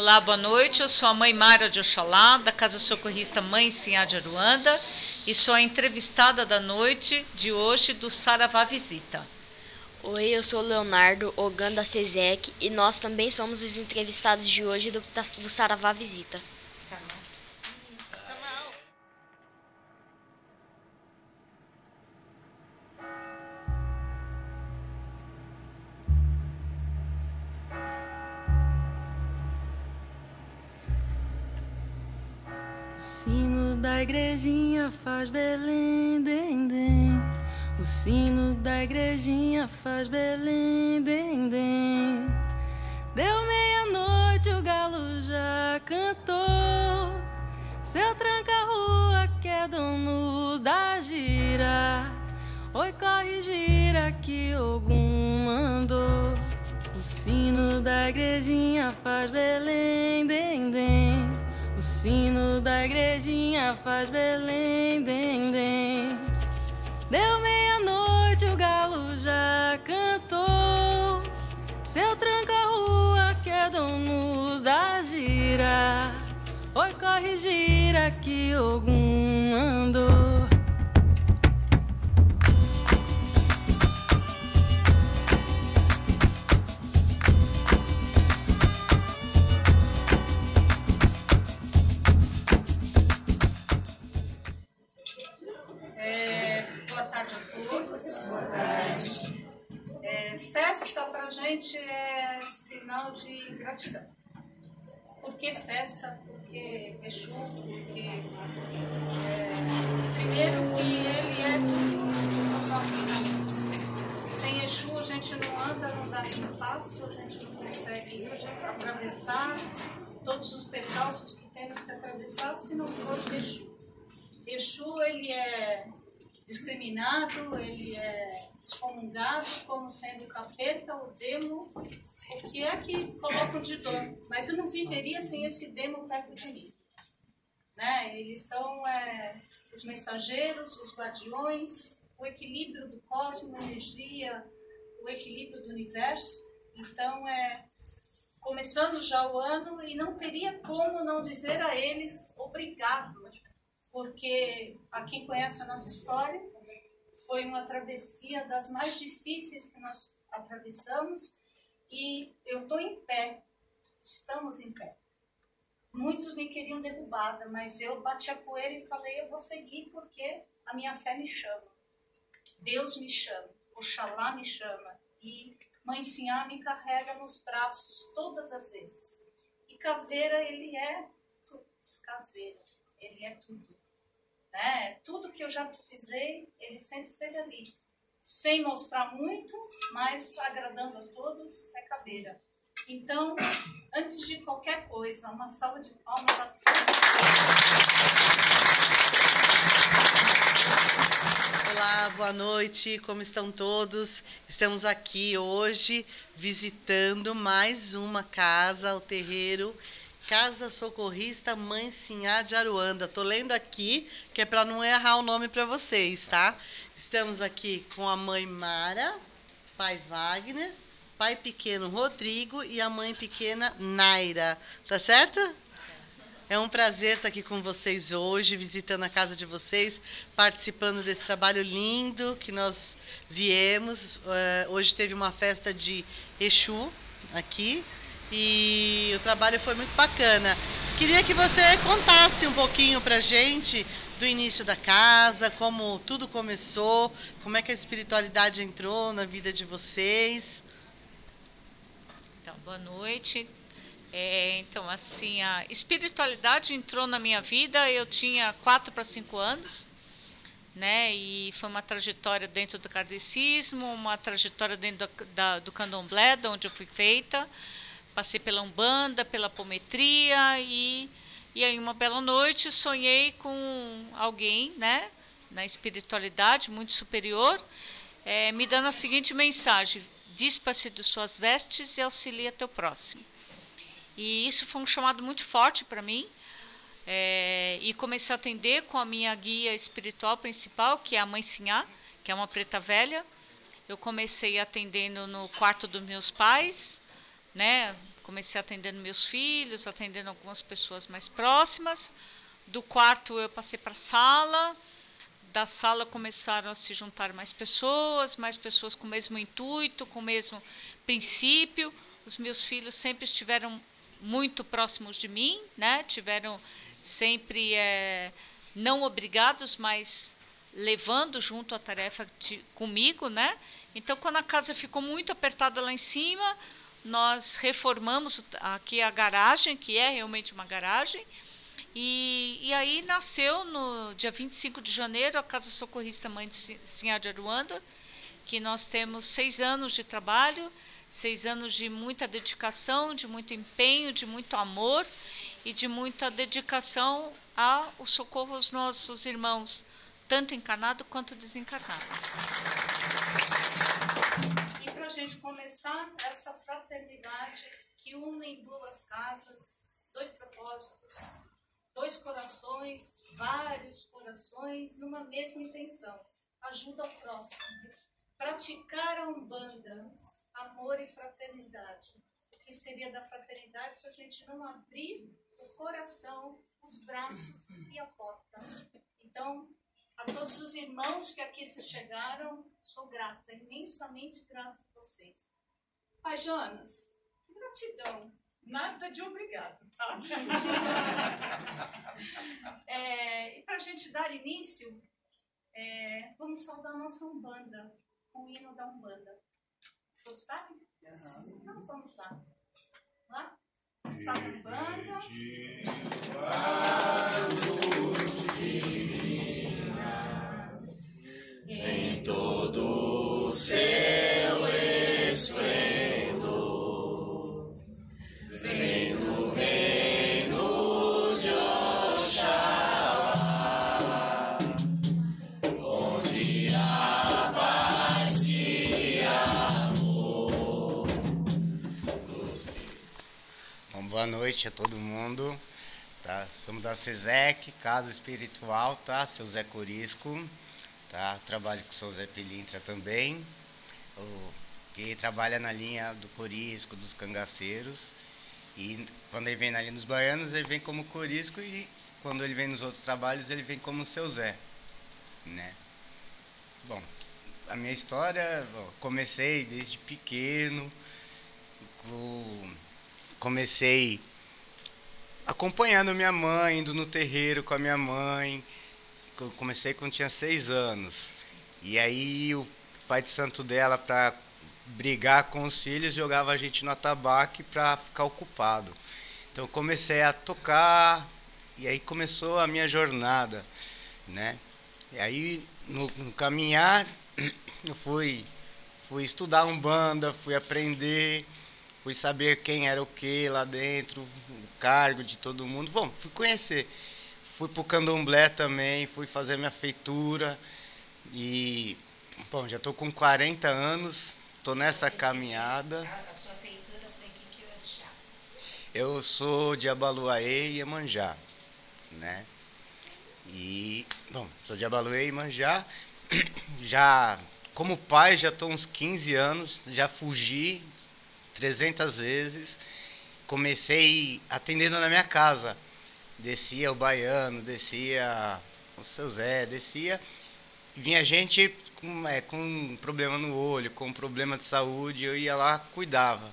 Olá, boa noite. Eu sou a mãe Mara de Oxalá, da Casa Socorrista Mãe Sinhá de Aruanda, e sou a entrevistada da noite de hoje do Saravá Visita. Oi, eu sou o Leonardo Oganda Sezek e nós também somos os entrevistados de hoje do Saravá Visita. O sino da igrejinha faz Belém, dem, dem. O sino da igrejinha faz Belém, dem, dem. Deu meia-noite, o galo já cantou. Seu tranca-rua que é dono da gira. Oi, corre, gira que Ogum mandou. O sino da igrejinha faz Belém, dem, dem. O sino da igrejinha faz Belém, dem, dem. Deu meia-noite, o galo já cantou. Seu tranca-rua que é dono da gira. Oi, corre, gira que Ogum mandou. Boa tarde a todos. Festa para a gente é sinal de gratidão. Por que festa? Porque Exu, porque primeiro que ele é tudo nos nossos caminhos. Sem Exu a gente não anda, não dá nem passo, a gente não consegue atravessar todos os percalços que temos que atravessar se não fosse Exu. Exu, ele é discriminado, ele é excomungado como sendo capeta, o demo, o que é que colocam de dor. Mas eu não viveria sem esse demo perto de mim. Né? Eles são os mensageiros, os guardiões, o equilíbrio do cosmos, a energia, o equilíbrio do universo. Então, começando já o ano, e não teria como não dizer a eles obrigado, porque a quem conhece a nossa história, foi uma travessia das mais difíceis que nós atravessamos, e eu estou em pé, estamos em pé. Muitos me queriam derrubada, mas eu bati a poeira e falei, eu vou seguir porque a minha fé me chama. Deus me chama, Oxalá me chama, e Mãe Sinhá me carrega nos braços todas as vezes. E Caveira, ele é tudo, Caveira, ele é tudo. Tudo que eu já precisei, ele sempre esteve ali. Sem mostrar muito, mas agradando a todos, é Caveira. Então, antes de qualquer coisa, uma salva de palmas a todos. Olá, boa noite, como estão todos? Estamos aqui hoje visitando mais uma casa, o terreiro Casa Socorrista Mãe Sinhá de Aruanda. Estou lendo aqui, que é para não errar o nome para vocês, tá? Estamos aqui com a mãe Mara, pai Wagner, pai pequeno Rodrigo e a mãe pequena Naira. Tá certo? É um prazer estar aqui com vocês hoje, visitando a casa de vocês, participando desse trabalho lindo que nós viemos. Hoje teve uma festa de Exu aqui, e o trabalho foi muito bacana. Queria que você contasse um pouquinho para a gente do início da casa, como tudo começou, como é que a espiritualidade entrou na vida de vocês. Então, boa noite. Então, assim, a espiritualidade entrou na minha vida, eu tinha 4 para 5 anos, né? E foi uma trajetória dentro do kardecismo, uma trajetória dentro do candomblé, de onde eu fui feita. Passei pela Umbanda, pela apometria, e aí uma bela noite sonhei com alguém, né, na espiritualidade muito superior, me dando a seguinte mensagem: dispa-se de suas vestes e auxilia teu próximo. E isso foi um chamado muito forte para mim, e comecei a atender com a minha guia espiritual principal, que é a Mãe Sinhá, que é uma preta velha. Eu comecei atendendo no quarto dos meus pais, né, Comecei atendendo meus filhos, atendendo algumas pessoas mais próximas. Do quarto eu passei para a sala. Da sala começaram a se juntar mais pessoas com o mesmo intuito, com o mesmo princípio. Os meus filhos sempre estiveram muito próximos de mim, né? Tiveram sempre não obrigados, mas levando junto a tarefa comigo, né? Então, quando a casa ficou muito apertada lá em cima, nós reformamos aqui a garagem, que é realmente uma garagem, e aí nasceu, no dia 25 de janeiro, a Casa Socorrista Mãe de Sinhá de Aruanda, que nós temos 6 anos de trabalho, 6 anos de muita dedicação, de muito empenho, de muito amor e de muita dedicação ao socorro aos nossos irmãos, tanto encarnados quanto desencarnados. E para a gente começar essa fraternidade que une 2 casas, 2 propósitos, 2 corações, vários corações, numa mesma intenção, ajuda ao próximo. Praticar a Umbanda, amor e fraternidade. O que seria da fraternidade se a gente não abrir o coração, os braços e a porta? Então, a todos os irmãos que aqui se chegaram, sou grata, imensamente grata a vocês. Pai Jonas, gratidão. Nada de obrigado, tá? E para a gente dar início, vamos saudar a nossa Umbanda, com o hino da Umbanda. Todos sabem? Então vamos lá. Lá? Salve Umbanda. Em todo o seu esplendor, vem no reino de Oxalá, onde há paz e amor. Bom, boa noite a todo mundo. Tá? Somos da SESEC, Casa Espiritual, tá? Seu Zé Corisco. Tá? Trabalho com o seu Zé Pilintra também, que trabalha na linha do Corisco, dos cangaceiros. E quando ele vem na linha dos baianos, ele vem como Corisco, e quando ele vem nos outros trabalhos, ele vem como seu Zé. Né? Bom, a minha história, comecei desde pequeno, comecei acompanhando minha mãe, indo no terreiro com a minha mãe. Comecei quando tinha 6 anos. E aí o pai de santo dela, para brigar com os filhos, jogava a gente no atabaque para ficar ocupado. Então comecei a tocar, e aí começou a minha jornada, né? E aí no caminhar eu fui estudar Umbanda, fui aprender, fui saber quem era o que lá dentro, o cargo de todo mundo. Bom, fui conhecer. Fui para o candomblé também, fui fazer minha feitura e, bom, já estou com 40 anos, estou nessa caminhada. A sua feitura foi que orixá? Eu sou de Abaluaê e Iemanjá, né? E, bom, sou de Abaluaê e Iemanjá, já, como pai, já estou uns 15 anos, já fugi 300 vezes, comecei atendendo na minha casa. Descia o baiano, descia o seu Zé, descia, vinha gente com um problema no olho, com um problema de saúde, eu ia lá, cuidava.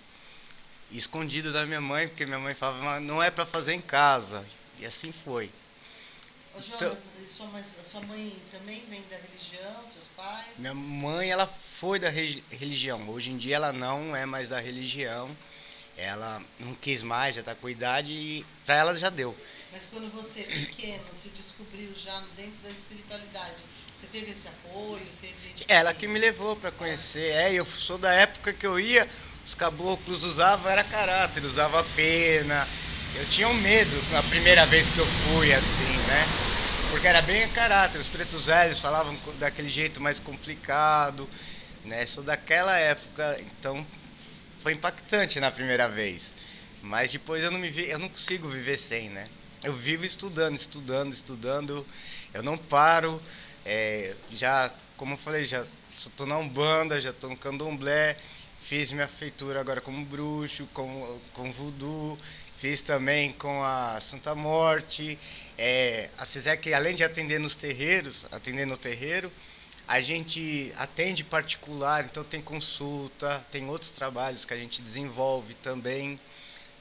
Escondido da minha mãe, porque minha mãe falava, não é para fazer em casa. E assim foi. Ô, Jonas, a sua mãe também vem da religião, seus pais? Minha mãe, ela foi da religião. Hoje em dia ela não é mais da religião. Ela não quis mais, já está com idade, e para ela já deu. Mas quando você, pequeno, se descobriu já dentro da espiritualidade, você teve esse apoio? Ela que me levou para conhecer. Eu sou da época que eu ia, os caboclos usavam, era caráter, usava pena. Eu tinha um medo a primeira vez que eu fui, assim, né? Porque era bem caráter, os pretos velhos falavam daquele jeito mais complicado, né? Sou daquela época, então foi impactante na primeira vez. Mas depois eu não consigo viver sem, né? Eu vivo estudando, eu não paro, já, como eu falei, já estou na Umbanda, já estou no Candomblé, Fiz minha feitura agora como bruxo, com voodoo. Fiz também com a Santa Morte. A SESEC, além de atender nos terreiros, atender no terreiro, a gente atende particular, então tem consulta, tem outros trabalhos que a gente desenvolve também,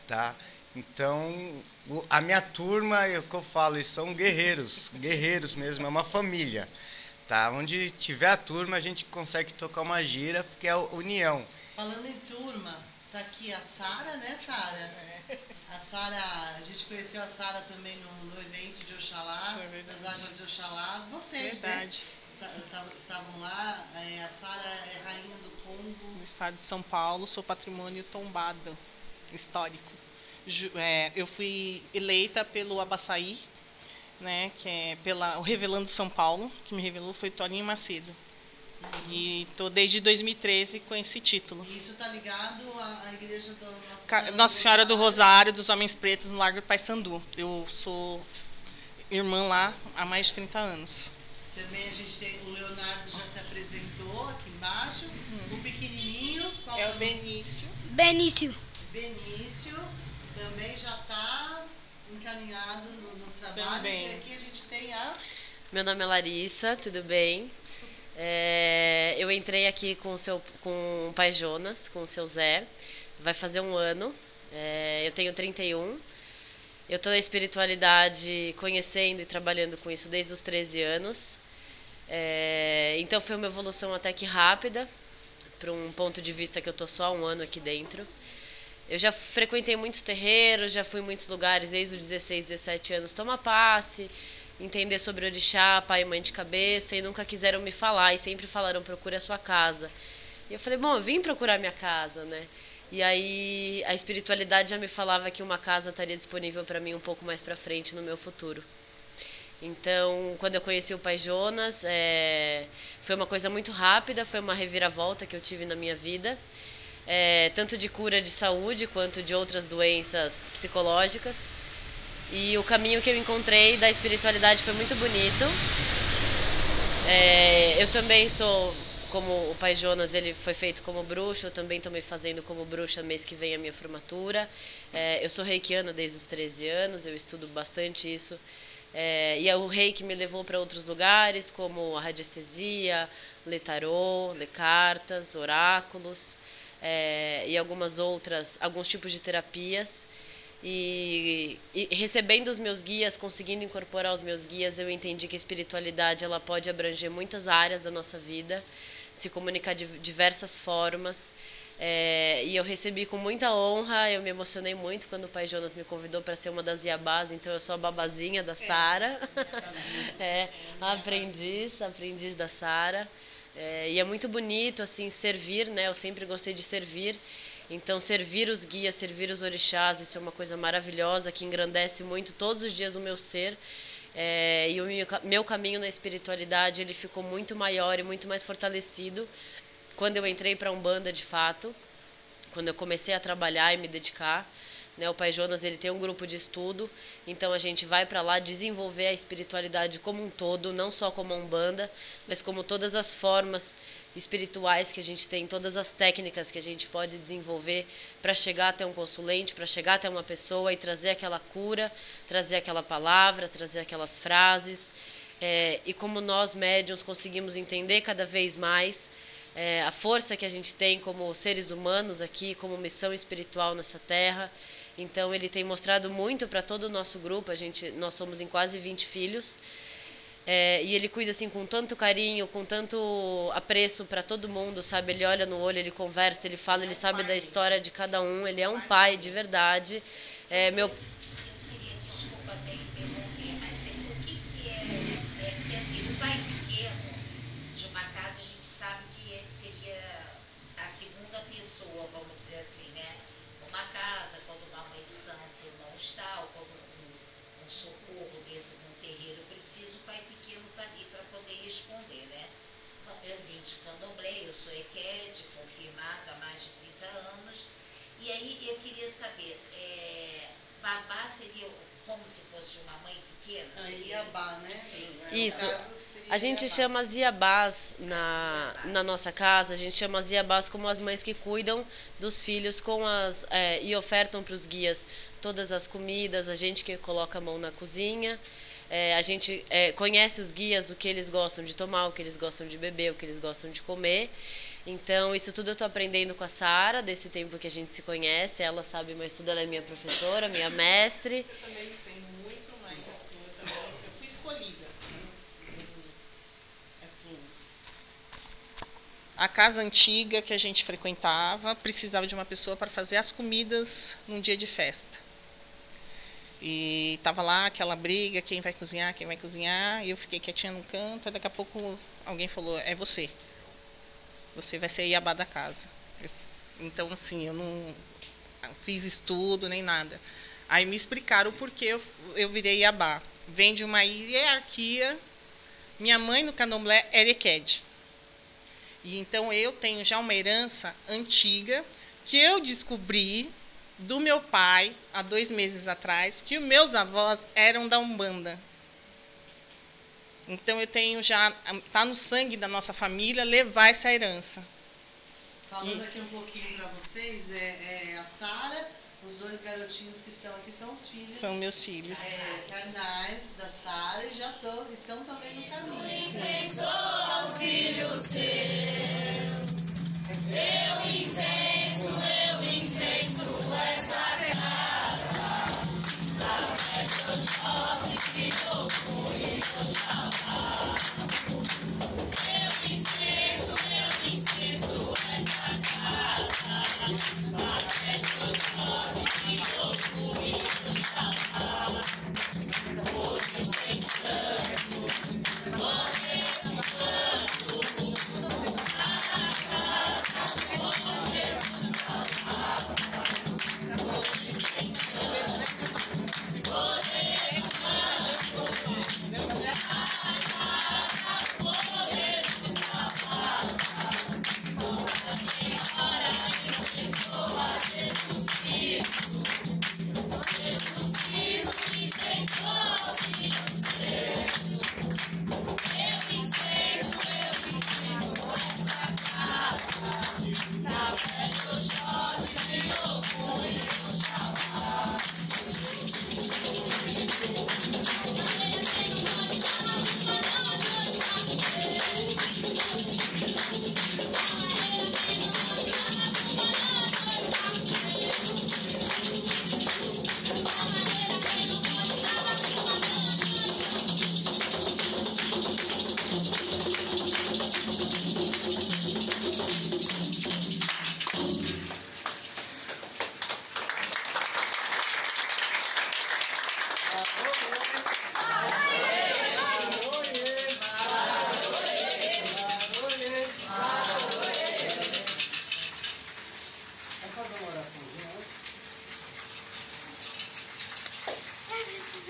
tá? Então, a minha turma, é o que eu falo, eles são guerreiros mesmo, é uma família, tá? Onde tiver a turma, a gente consegue tocar uma gira, porque é a união. Falando em turma, tá aqui a Sara, né, Sara? A Sara, a gente conheceu a Sara também no evento de Oxalá, das Águas de Oxalá. Vocês, verdade. Né? Estavam lá, a Sara é rainha do Congo. No estado de São Paulo, sou patrimônio tombado histórico. Eu fui eleita pelo Abaçaí, né, que é o Revelando São Paulo, que me revelou foi Toninho Macedo. E estou desde 2013 com esse título. E isso está ligado à igreja do Nossa Senhora do Rosário dos Homens Pretos no Largo do Paissandu. Eu sou irmã lá há mais de 30 anos. Também a gente tem o Leonardo, já se apresentou aqui embaixo. O pequenininho, qual é o Benício. Benício também já está encaminhado nos trabalhos. Também. E aqui a gente tem a... Meu nome é Larissa, tudo bem? Eu entrei aqui com o pai Jonas, com o seu Zé, vai fazer um ano, eu tenho 31, eu estou na espiritualidade conhecendo e trabalhando com isso desde os 13 anos, então foi uma evolução até que rápida, para um ponto de vista que eu estou só há um ano aqui dentro. Eu já frequentei muitos terreiros, já fui em muitos lugares desde os 16, 17 anos tomar passe, entender sobre orixá, pai e mãe de cabeça, e nunca quiseram me falar, e sempre falaram, procure a sua casa. E eu falei, bom, eu vim procurar minha casa, né? E aí a espiritualidade já me falava que uma casa estaria disponível para mim um pouco mais para frente no meu futuro. Então, quando eu conheci o pai Jonas, foi uma coisa muito rápida, foi uma reviravolta que eu tive na minha vida, tanto de cura de saúde quanto de outras doenças psicológicas. E o caminho que eu encontrei da espiritualidade foi muito bonito. Eu também sou, como o pai Jonas, ele foi feito como bruxo, eu também estou me fazendo como bruxa mês que vem a minha formatura. Eu sou reikiana desde os 13 anos, eu estudo bastante isso. E o reiki me levou para outros lugares, como a radiestesia, ler tarô, ler cartas, oráculos, e alguns tipos de terapias. E recebendo os meus guias, conseguindo incorporar os meus guias, eu entendi que a espiritualidade ela pode abranger muitas áreas da nossa vida, se comunicar de diversas formas. E eu recebi com muita honra, eu me emocionei muito quando o pai Jonas me convidou para ser uma das iabás, então eu sou a babazinha da Sara, aprendiz da Sara. E é muito bonito assim servir, né? Eu sempre gostei de servir. Então, servir os guias, servir os orixás, isso é uma coisa maravilhosa, que engrandece muito todos os dias o meu ser. E o meu caminho na espiritualidade ele ficou muito maior e muito mais fortalecido quando eu entrei para a Umbanda de fato, quando eu comecei a trabalhar e me dedicar. Né? O pai Jonas ele tem um grupo de estudo, então a gente vai para lá desenvolver a espiritualidade como um todo, não só como a Umbanda, mas como todas as formas espirituais que a gente tem, todas as técnicas que a gente pode desenvolver para chegar até um consulente, para chegar até uma pessoa e trazer aquela cura, trazer aquela palavra, trazer aquelas frases. E como nós médiuns conseguimos entender cada vez mais a força que a gente tem como seres humanos aqui, como missão espiritual nessa terra. Então ele tem mostrado muito para todo o nosso grupo, nós somos em quase 20 filhos, e ele cuida assim com tanto carinho, com tanto apreço para todo mundo, sabe? Ele olha no olho, ele conversa, ele fala, ele sabe da história de cada um, ele é um pai de verdade. Eu queria, desculpa até interromper, mas o que é? Porque assim, o pai pequeno de uma casa, a gente sabe que seria a segunda pessoa, vamos dizer assim, né? Uma casa, quando uma mãe de santo não está, ou quando um socorro dentro de um terreiro precisa, o pai pequeno está ali para poder responder, né? Eu vim de Candomblé, eu sou EQED, confirmada há mais de 30 anos, e aí eu queria saber, babá seria como se fosse uma mãe pequena? Iabá, né? Isso. A gente chama as Iabás na nossa casa, a gente chama as Iabás como as mães que cuidam dos filhos e ofertam para os guias todas as comidas, a gente que coloca a mão na cozinha. A gente conhece os guias, o que eles gostam de tomar, o que eles gostam de beber, o que eles gostam de comer. Então, isso tudo eu estou aprendendo com a Sara, desse tempo que a gente se conhece. Ela sabe mais tudo, ela é minha professora, minha mestre. Eu também sei muito, mas assim, eu fui escolhida. Assim, a casa antiga que a gente frequentava precisava de uma pessoa para fazer as comidas num dia de festa. E estava lá aquela briga, quem vai cozinhar, e eu fiquei quietinha no canto, e daqui a pouco alguém falou, é você. Você vai ser a Iabá da casa. Então, assim, eu não fiz estudo nem nada. Aí me explicaram o porquê eu virei Iabá. Vem de uma hierarquia. Minha mãe no candomblé era Equede. E então eu tenho já uma herança antiga que eu descobri do meu pai, há 2 meses atrás, que os meus avós eram da Umbanda. Então, eu tenho já, está no sangue da nossa família, levar essa herança. Falando aqui um pouquinho para vocês, a Sara, os 2 garotinhos que estão aqui são os filhos. São meus filhos. Carnais da Sara e já estão também no caminho. Eu incenso aos filhos seus, eu incenso essa casa, das festas doces que eu fui eu chamar. Eu incenso essa casa, das festas doces que eu fui eu chamar. Vou incensando, vou derrubando, a casa, vou Jesus amado.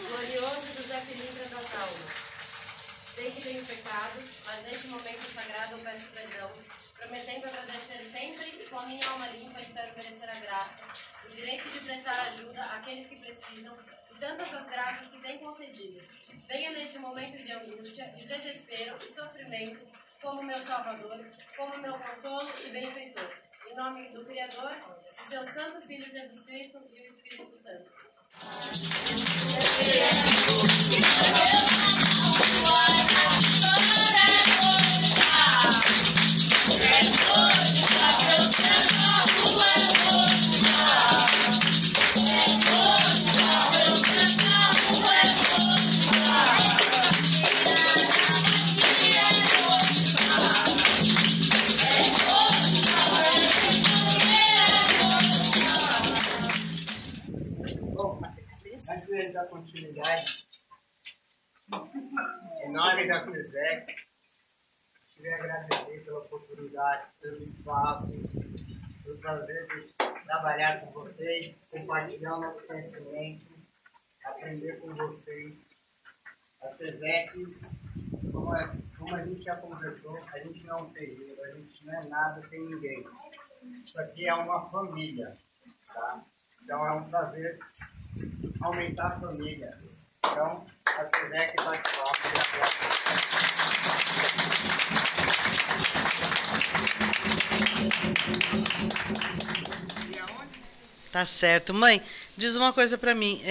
Glorioso José Pilintra das almas, sei que tenho pecados, mas neste momento sagrado eu peço perdão, prometendo agradecer sempre e com a minha alma limpa espero merecer a graça, o direito de prestar ajuda àqueles que precisam e tantas as graças que tem concedido. Venha neste momento de angústia, de desespero e sofrimento, como meu Salvador, como meu consolo e benfeitor. Em nome do Criador, de seu Santo Filho Jesus Cristo e o Espírito Santo. Antes da continuidade, em nome da FISEC, queria agradecer pela oportunidade, pelo espaço, pelo prazer de trabalhar com vocês, compartilhar o nosso conhecimento, aprender com vocês. A FISEC, como a gente já conversou, a gente não é um terreiro, a gente não é nada sem ninguém. Isso aqui é uma família, tá? Então é um prazer aumentar a família. Então, a SESEC bate palmas. Tá certo. Mãe, diz uma coisa para mim.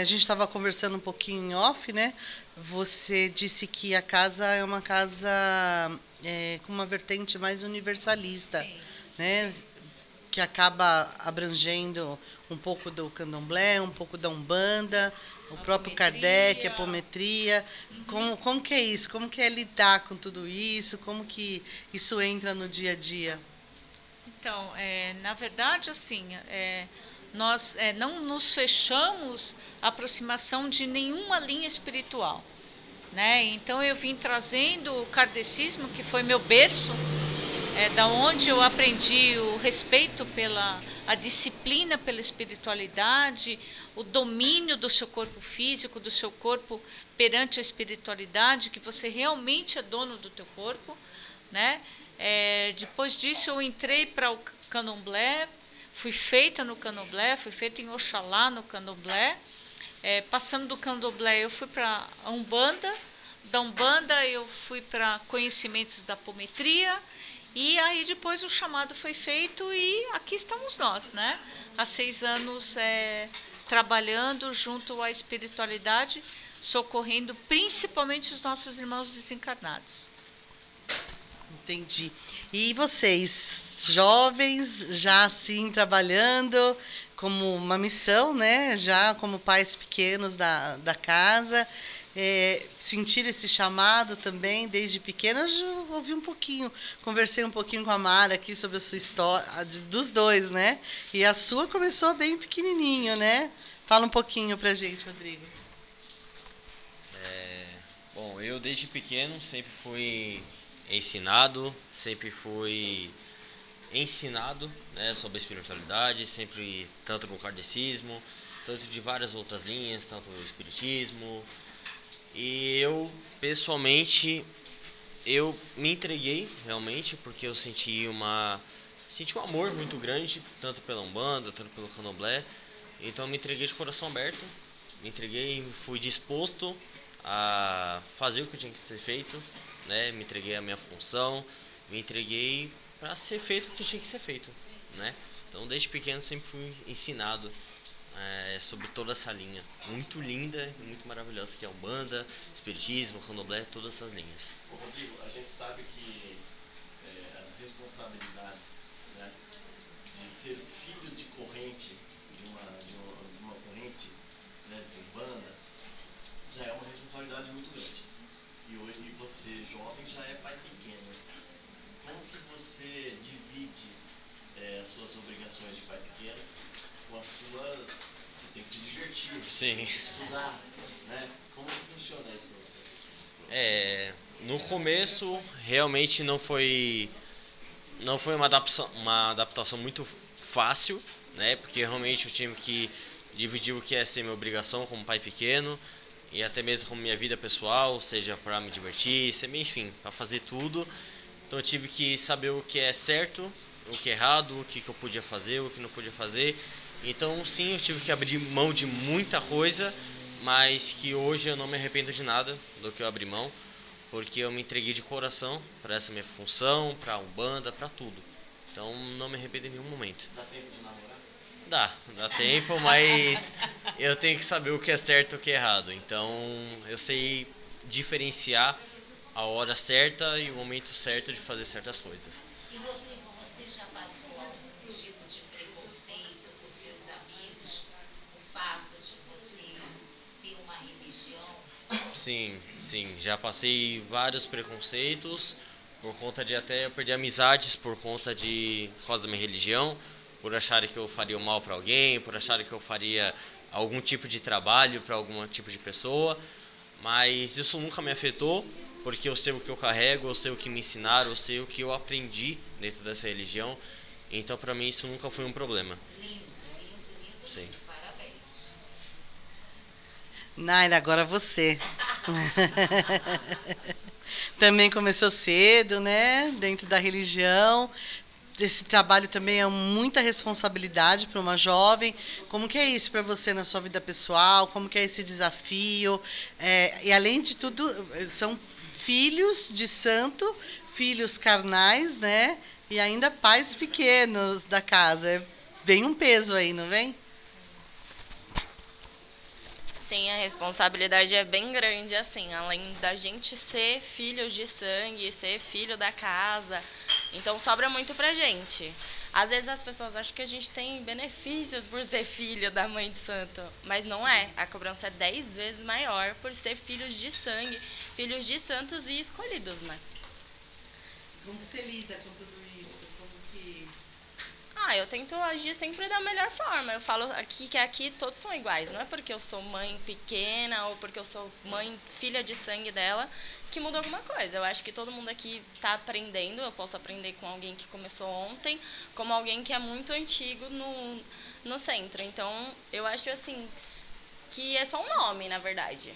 A gente estava conversando um pouquinho em off, né? Você disse que a casa é uma casa com uma vertente mais universalista, né? Que acaba abrangendo um pouco do candomblé, um pouco da umbanda, o próprio Kardec, a apometria. Como que é isso? Como que é lidar com tudo isso? Como que isso entra no dia a dia? Então, na verdade, assim, nós não nos fechamos à aproximação de nenhuma linha espiritual, né? Então, eu vim trazendo o kardecismo, que foi meu berço, da onde eu aprendi o respeito a disciplina pela espiritualidade, o domínio do seu corpo físico, do seu corpo perante a espiritualidade, que você realmente é dono do teu corpo, né? Depois disso eu entrei para o candomblé, fui feita no candomblé, fui feita em Oxalá no candomblé. Passando do candomblé eu fui para a Umbanda, da Umbanda eu fui para conhecimentos da apometria, e aí depois o chamado foi feito e aqui estamos nós, né? Há 6 anos trabalhando junto à espiritualidade, socorrendo principalmente os nossos irmãos desencarnados. Entendi. E vocês, jovens, já assim trabalhando como uma missão, né? Já como pais pequenos da casa, sentir esse chamado também desde pequena. Eu já ouvi um pouquinho, conversei um pouquinho com a Mara aqui sobre a sua história, dos dois, né? E a sua começou bem pequenininho, né? Fala um pouquinho pra gente, Rodrigo. Bom, eu desde pequeno sempre fui ensinado, né, sobre a espiritualidade, sempre tanto no kardecismo, tanto de várias outras linhas, tanto no espiritismo. E eu, pessoalmente, eu me entreguei realmente porque eu senti um amor muito grande, tanto pela Umbanda, tanto pelo candomblé. Então eu me entreguei de coração aberto, me entreguei, fui disposto a fazer o que tinha que ser feito, né? Me entreguei à minha função, me entreguei para ser feito o que tinha que ser feito, né? Então desde pequeno sempre fui ensinado sobre toda essa linha muito linda e muito maravilhosa que é a Umbanda, Espiritismo, Candomblé, todas essas linhas. Rodrigo, a gente sabe que as responsabilidades, né, de ser filho de corrente, de uma corrente, né, de Umbanda, já é uma responsabilidade muito grande. E hoje você, jovem, já é pai pequeno. Como que você divide as suas obrigações de pai pequeno com as suas... Você tem que se divertir, sim, estudar, né? Como que funciona isso para você? No começo, realmente não foi uma adaptação muito fácil, né? Porque realmente eu tive que dividir o que é ser minha obrigação como pai pequeno, e até mesmo como minha vida pessoal, seja para me divertir, enfim, para fazer tudo. Então eu tive que saber o que é certo, o que é errado, o que eu podia fazer, o que não podia fazer. Então sim, eu tive que abrir mão de muita coisa, mas que hoje eu não me arrependo de nada do que eu abri mão, porque eu me entreguei de coração para essa minha função, para a Umbanda, para tudo. Então não me arrependo em nenhum momento. Dá tempo de namorar? Dá tempo, mas eu tenho que saber o que é certo e o que é errado. Então eu sei diferenciar a hora certa e o momento certo de fazer certas coisas. E Rodrigo, você já passou algum tipo de preconceito com seus amigos? O fato de você ter uma religião? Sim, já passei vários preconceitos por conta de até eu perder amizades por causa da minha religião, por acharem que eu faria o mal para alguém, por acharem que eu faria algum tipo de trabalho para algum tipo de pessoa, mas isso nunca me afetou, porque eu sei o que eu carrego, eu sei o que me ensinaram, eu sei o que eu aprendi dentro dessa religião, então para mim isso nunca foi um problema. Lindo. Sim. Parabéns. Naira, agora você. Também começou cedo, né? Dentro da religião. esse trabalho também é muita responsabilidade para uma jovem. Como que é isso para você na sua vida pessoal? Como que é esse desafio? E além de tudo, são filhos de santo, filhos carnais, né? E ainda pais pequenos da casa. Vem um peso aí, não vem? Sim, a responsabilidade é bem grande, assim, além da gente ser filhos de sangue, ser filho da casa, então sobra muito pra gente. Às vezes as pessoas acham que a gente tem benefícios por ser filho da mãe de santo, mas não é. A cobrança é 10 vezes maior por ser filhos de sangue, filhos de santos e escolhidos, né? Como que você lida com tudo isso? Como que... Eu tento agir sempre da melhor forma. Eu falo aqui que aqui todos são iguais. Não é porque eu sou mãe pequena ou porque eu sou mãe, filha de sangue dela, que muda alguma coisa. Eu acho que todo mundo aqui está aprendendo. Eu posso aprender com alguém que começou ontem, como alguém que é muito antigo no centro. Então, eu acho assim que é só um nome, na verdade.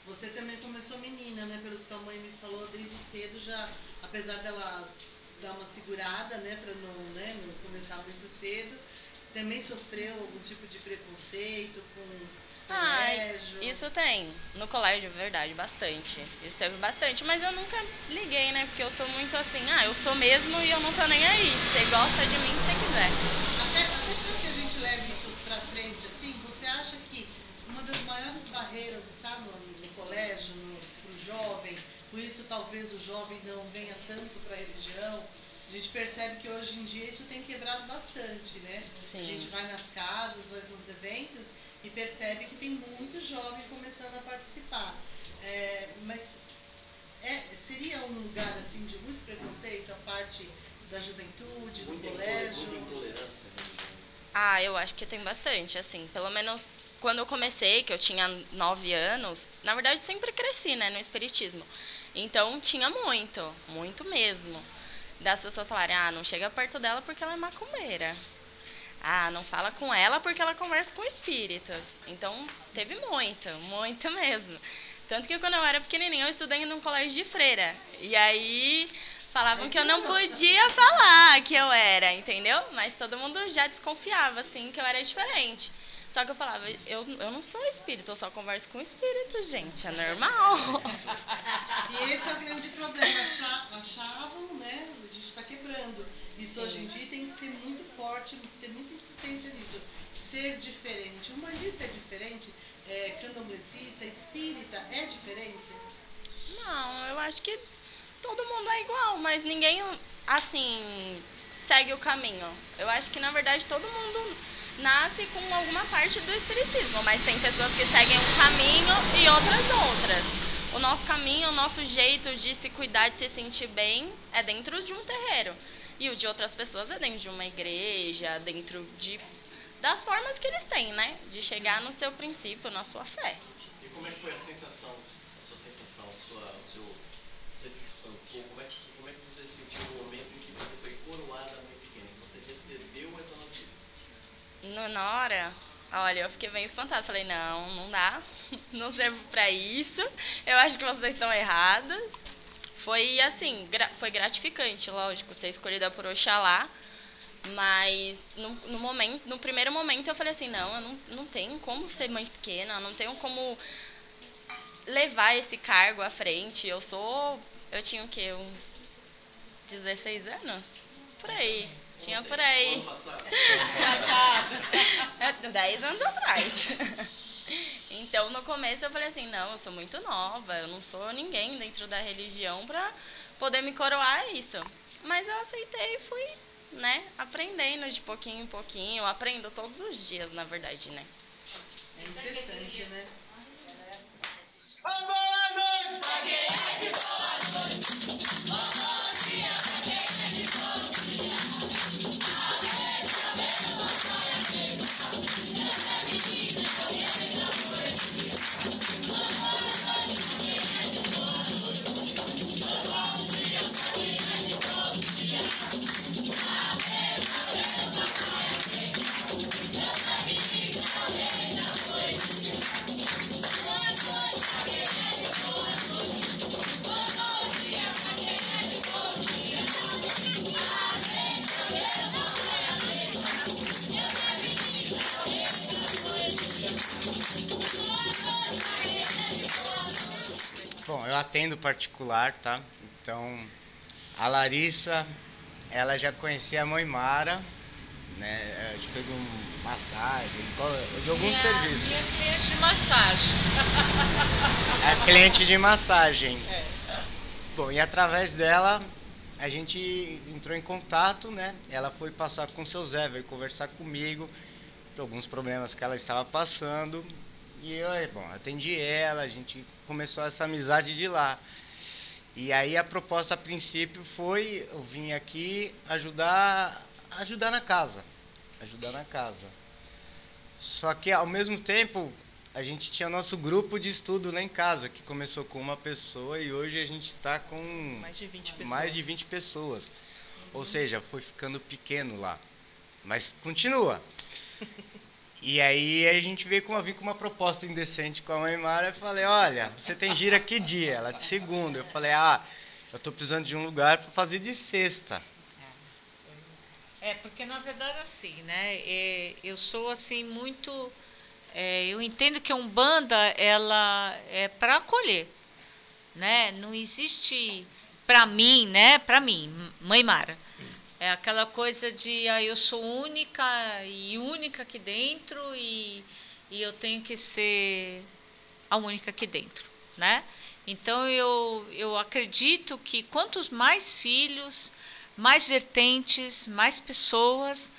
Você também começou menina, né? Pelo que tua mãe me falou, desde cedo já, apesar dela dar uma segurada, né, para não começar muito cedo, também sofreu algum tipo de preconceito com colégio? Isso tem. No colégio, verdade, bastante. Isso teve bastante, mas eu nunca liguei, né, porque eu sou muito assim, eu sou mesmo e eu não tô nem aí. Você gosta de mim se você quiser. Até para que a gente leve isso para frente, assim, você acha que uma das maiores barreiras está no colégio, pro jovem, por isso talvez o jovem não venha tanto para a religião? A gente percebe que hoje em dia isso tem quebrado bastante, né? Sim. A gente vai nas casas, vai nos eventos e percebe que tem muito jovem começando a participar. Mas seria um lugar assim de muito preconceito a parte da juventude, do colégio? Muita intolerância, Eu acho que tem bastante, assim, pelo menos quando eu comecei, que eu tinha 9 anos, na verdade sempre cresci, né, no espiritismo. Então tinha muito mesmo. Das pessoas falarem, não chega perto dela porque ela é macumbeira. Não fala com ela porque ela conversa com espíritas. Então teve muito mesmo. Tanto que quando eu era pequenininha eu estudei num colégio de freira. E aí falavam que eu não podia falar que eu era, entendeu? Mas todo mundo já desconfiava, assim, que eu era diferente. Só que eu falava, eu não sou espírito, eu só converso com espíritos, gente, é normal. E esse é o grande problema, achavam, né, a gente está quebrando. Isso hoje em dia tem que ser muito forte, ter muita insistência nisso. Ser diferente. Umbandista é diferente? Candomblessista, espírita é diferente? Não, eu acho que todo mundo é igual, mas ninguém, assim, segue o caminho. Eu acho que, na verdade, todo mundo nasce com alguma parte do espiritismo, mas tem pessoas que seguem um caminho e outras. O nosso caminho, o nosso jeito de se cuidar, de se sentir bem, é dentro de um terreiro. E o de outras pessoas é dentro de uma igreja, dentro das formas que eles têm, né? De chegar no seu princípio, na sua fé. E como é que foi a sua sensação, você se espantou, como é que você se sentiu no momento em que você foi coroada mãe pequena, que você recebeu essa notícia? Na hora, olha, eu fiquei bem espantada. Falei, não dá, não servo pra isso. Eu acho que vocês estão erradas. Foi assim, foi gratificante, lógico, ser escolhida por Oxalá. Mas no primeiro momento eu falei assim, eu não tenho como ser mãe pequena, eu não tenho como levar esse cargo à frente. Eu tinha o quê? Uns 16 anos? Por aí. Tinha por aí. Ano passado. 10 anos atrás. Então, no começo eu falei assim, eu sou muito nova, eu não sou ninguém dentro da religião pra poder me coroar isso. Mas eu aceitei e fui, né, aprendendo de pouquinho em pouquinho. Eu aprendo todos os dias, na verdade, né? É interessante, né? Boa noite pra quem é de boa noite. Bom dia pra quem é de bom dia. Bom dia. eu atendo particular, tá? Então, a Larissa, ela já conhecia a mãe Mara, né? Acho que de massagem, de algum serviço. Minha cliente de massagem. É cliente de massagem. Bom, e através dela, a gente entrou em contato, né? Ela foi passar com o seu Zé, veio conversar comigo por alguns problemas que ela estava passando. E eu, bom, atendi ela, a gente começou essa amizade de lá. E aí a proposta a princípio foi, eu vim aqui ajudar na casa. Ajudar na casa. Só que ao mesmo tempo, a gente tinha nosso grupo de estudo lá em casa, que começou com uma pessoa e hoje a gente está com mais de 20 pessoas. Mais de 20 pessoas. Ou seja, foi ficando pequeno lá. Mas continua. E aí a gente veio vim com uma proposta indecente com a mãe Mara e falei, olha, você tem gira que dia? Ela de segunda. Eu falei, eu estou precisando de um lugar para fazer de sexta. Porque na verdade assim, né? Eu sou assim muito... eu entendo que a Umbanda, ela é para acolher, né? Não existe para mim, né? Para mim, mãe Mara. É aquela coisa de eu sou única aqui dentro e eu tenho que ser a única aqui dentro, né? Então eu acredito que quantos mais filhos, mais vertentes, mais pessoas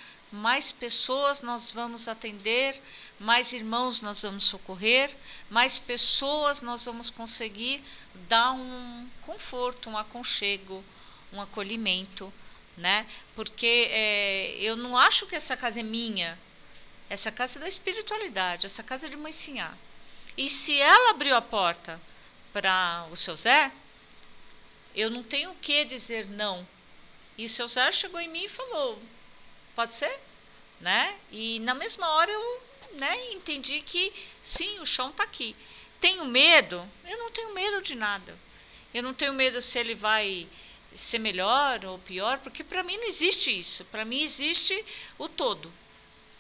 nós vamos atender, mais irmãos nós vamos socorrer, mais pessoas nós vamos conseguir dar um conforto, um aconchego, um acolhimento, né? Porque eu não acho que essa casa é minha, essa casa é da espiritualidade, essa casa é de Mãe Sinhá. E se ela abriu a porta para o seu Zé, eu não tenho o que dizer não. E o seu Zé chegou em mim e falou, pode ser? Né? E na mesma hora eu, né, entendi que sim, o chão está aqui. Tenho medo? Eu não tenho medo de nada. Eu não tenho medo se ele vai ser melhor ou pior, porque para mim não existe isso. Para mim existe o todo,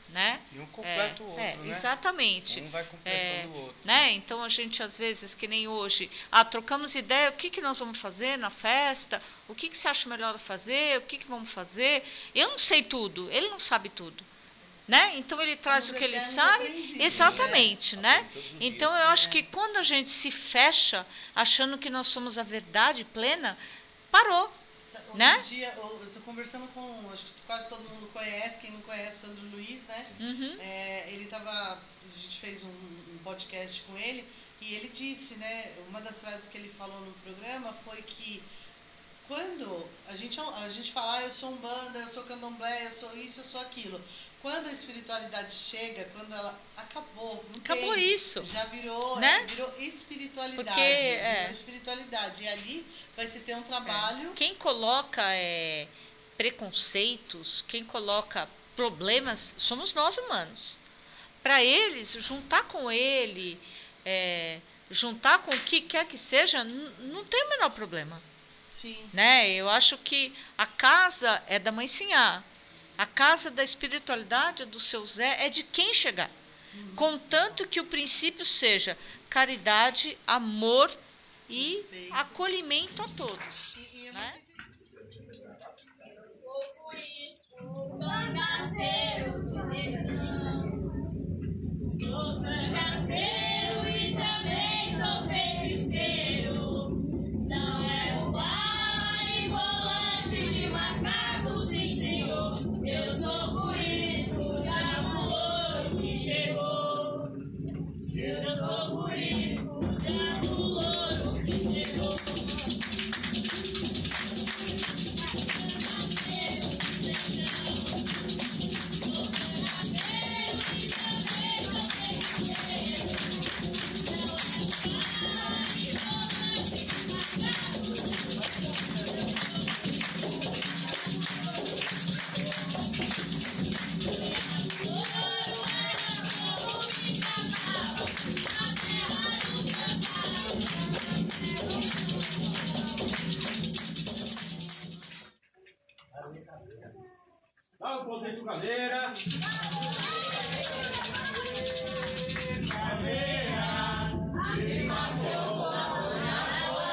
né? E um completa o outro, né? Exatamente. Um vai completando o outro. Né? Então a gente às vezes, que nem hoje, trocamos ideia, o que nós vamos fazer na festa, o que você acha melhor fazer, o que vamos fazer. Eu não sei tudo, ele não sabe tudo. Né? Então ele traz o que ele sabe, exatamente, né? Então eu acho que quando a gente se fecha achando que nós somos a verdade plena, parou, né? Outro dia eu estou conversando com, acho que quase todo mundo conhece, quem não conhece, Sandro Luiz, né? Uhum. Ele a gente fez um podcast com ele e ele disse, né? Uma das frases que ele falou no programa foi que quando a gente fala, eu sou umbanda, eu sou candomblé, eu sou isso, eu sou aquilo. Quando a espiritualidade chega, quando ela acabou isso. Já virou, né? Virou espiritualidade. Porque, virou espiritualidade. E ali vai se ter um trabalho. Quem coloca preconceitos, quem coloca problemas, somos nós humanos. Para eles, juntar com ele, juntar com o que quer que seja, não tem o menor problema. Sim. Né? Eu acho que a casa é da Mãe Sinhá. A casa da espiritualidade do seu Zé é de quem chegar. Contanto que o princípio seja caridade, amor e respeito, acolhimento a todos. Né? Sou cangaceiro e também sou feiticeiro. Não é o bala e volante de macaco, sim senhor. Eu sou por isso já do louro que chegou. Eu sou por isso já do louro que chegou. Salve, Potência Caveira! Caveira! Afirmação colaborar.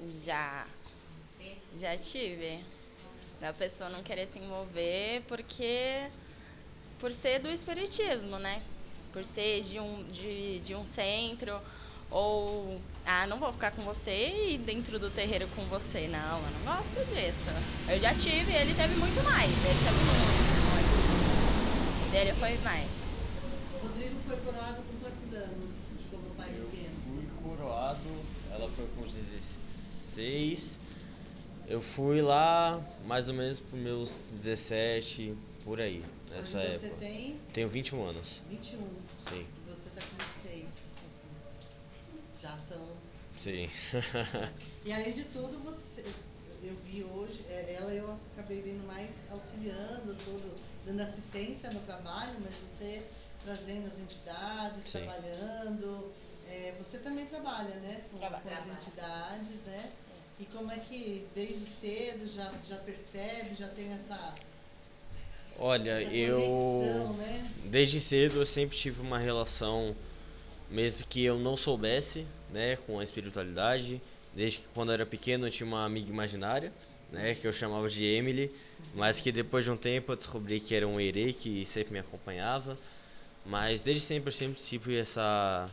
Já tive. Da pessoa não querer se envolver por ser do espiritismo, né? Por ser de um centro, ou não vou ficar com você e dentro do terreiro com você. Não, eu não gosto disso. Eu já tive, ele teve muito mais. Ele teve muito. Dele foi mais. Rodrigo foi coroado com quantos anos como pai pequeno? Fui coroado, ela foi com 16. Eu fui lá mais ou menos para meus 17, por aí, nessa época. Você tem? Tenho 21 anos. 21? Sim. E você está com 26? Já estão... Sim. E além de tudo, eu vi hoje, ela eu acabei vendo mais auxiliando, dando assistência no trabalho, mas você trazendo as entidades, Sim. Trabalhando. Você também trabalha, né? Com as entidades, né? E como é que desde cedo já percebe, já tem essa... Olha, conexão, né? Desde cedo eu sempre tive uma relação, mesmo que eu não soubesse, né, com a espiritualidade. Desde que quando eu era pequeno eu tinha uma amiga imaginária, né, que eu chamava de Emily, mas que depois de um tempo eu descobri que era um erê que sempre me acompanhava. Mas desde sempre eu sempre tive essa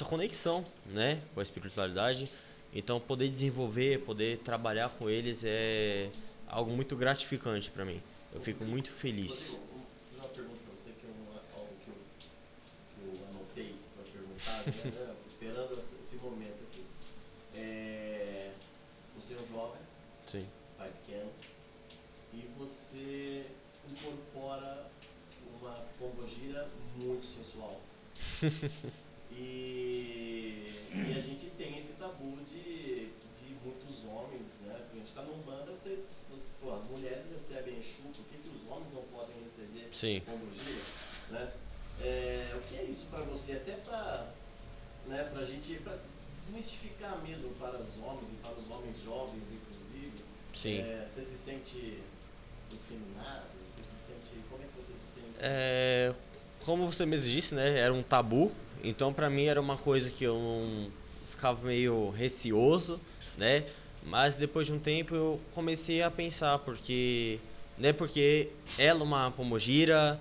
conexão, né, com a espiritualidade. Então poder desenvolver, poder trabalhar com eles é algo muito gratificante para mim. Eu fico muito feliz. Uma pergunta para você, que é algo que eu anotei para perguntar, né? Esperando esse momento aqui. Você é um jovem, Sim. pai pequeno, e você incorpora uma pombogira muito sensual. E a gente tem esse tabu de muitos homens, né? Porque a gente está num bando, as mulheres recebem Exu, por que os homens não podem receber Sim. pombogira, né? O que é isso para você? Até para, né, pra gente desmistificar mesmo para os homens e para os homens jovens, inclusive. Sim. Você se sente efeminado? Como é que você se sente? Como você mesmo disse, né? Era um tabu. Então para mim era uma coisa que eu não ficava meio receoso, né? Mas depois de um tempo eu comecei a pensar, porque ela é uma pombogira,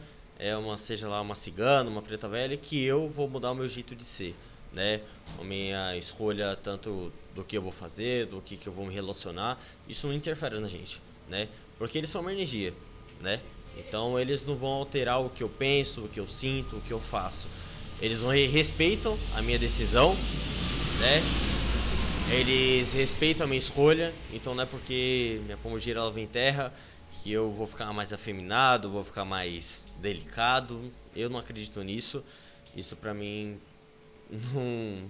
seja lá uma cigana, uma preta velha, que eu vou mudar o meu jeito de ser, né? A minha escolha tanto do que eu vou fazer, do que eu vou me relacionar, isso não interfere na gente, né? Porque eles são uma energia, né? Então eles não vão alterar o que eu penso, o que eu sinto, o que eu faço. Eles respeitam a minha decisão, né? Eles respeitam a minha escolha, então não é porque minha pombogira ela vem em terra que eu vou ficar mais afeminado, vou ficar mais delicado. Eu não acredito nisso. Isso pra mim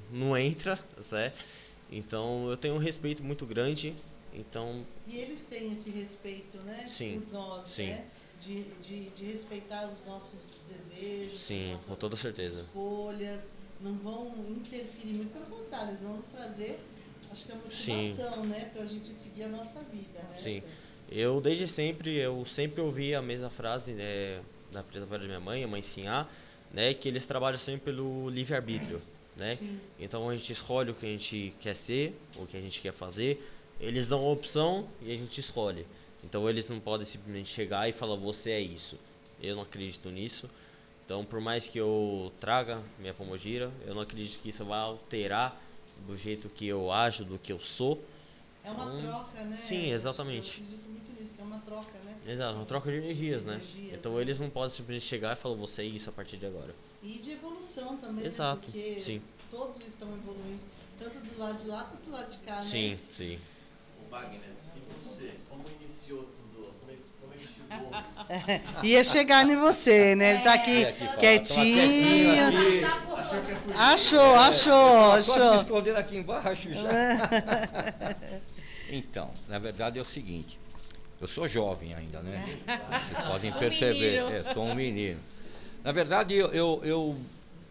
não entra, certo? Então eu tenho um respeito muito grande. Então... E eles têm esse respeito, né? Sim, por nós, sim. né? De respeitar os nossos desejos, sim, nossas com toda certeza. escolhas, não vão interferir, muito pelo contrário, eles vão nos trazer, acho que é uma motivação, né, pra gente seguir a nossa vida, né? Sim, eu sempre ouvi a mesma frase, né, da preta velha da minha mãe, a mãe Sinhá, né, que eles trabalham sempre pelo livre-arbítrio, né? Sim. Então a gente escolhe o que a gente quer ser, o que a gente quer fazer, eles dão a opção e a gente escolhe. Então eles não podem simplesmente chegar e falar, você é isso. Eu não acredito nisso. Então por mais que eu traga minha pombogira, eu não acredito que isso vai alterar do jeito que eu ajo, do que eu sou. É uma troca, né? Sim, exatamente. Eu acredito muito nisso, que é uma troca, né? Exato, uma troca de energias, né? Então eles não podem simplesmente chegar e falar, você é isso a partir de agora. E de evolução também, Exato, né? Porque sim. todos estão evoluindo, tanto do lado de lá quanto do lado de cá, sim, né? Sim. O Wagner, e você? Como iniciou tudo? Como ele chegou? Ia chegar em você, né? Ele tá aqui quietinho. Achou. Me esconder aqui embaixo já. Então, na verdade é o seguinte, eu sou jovem ainda, né? Vocês podem perceber, sou um menino. Na verdade, eu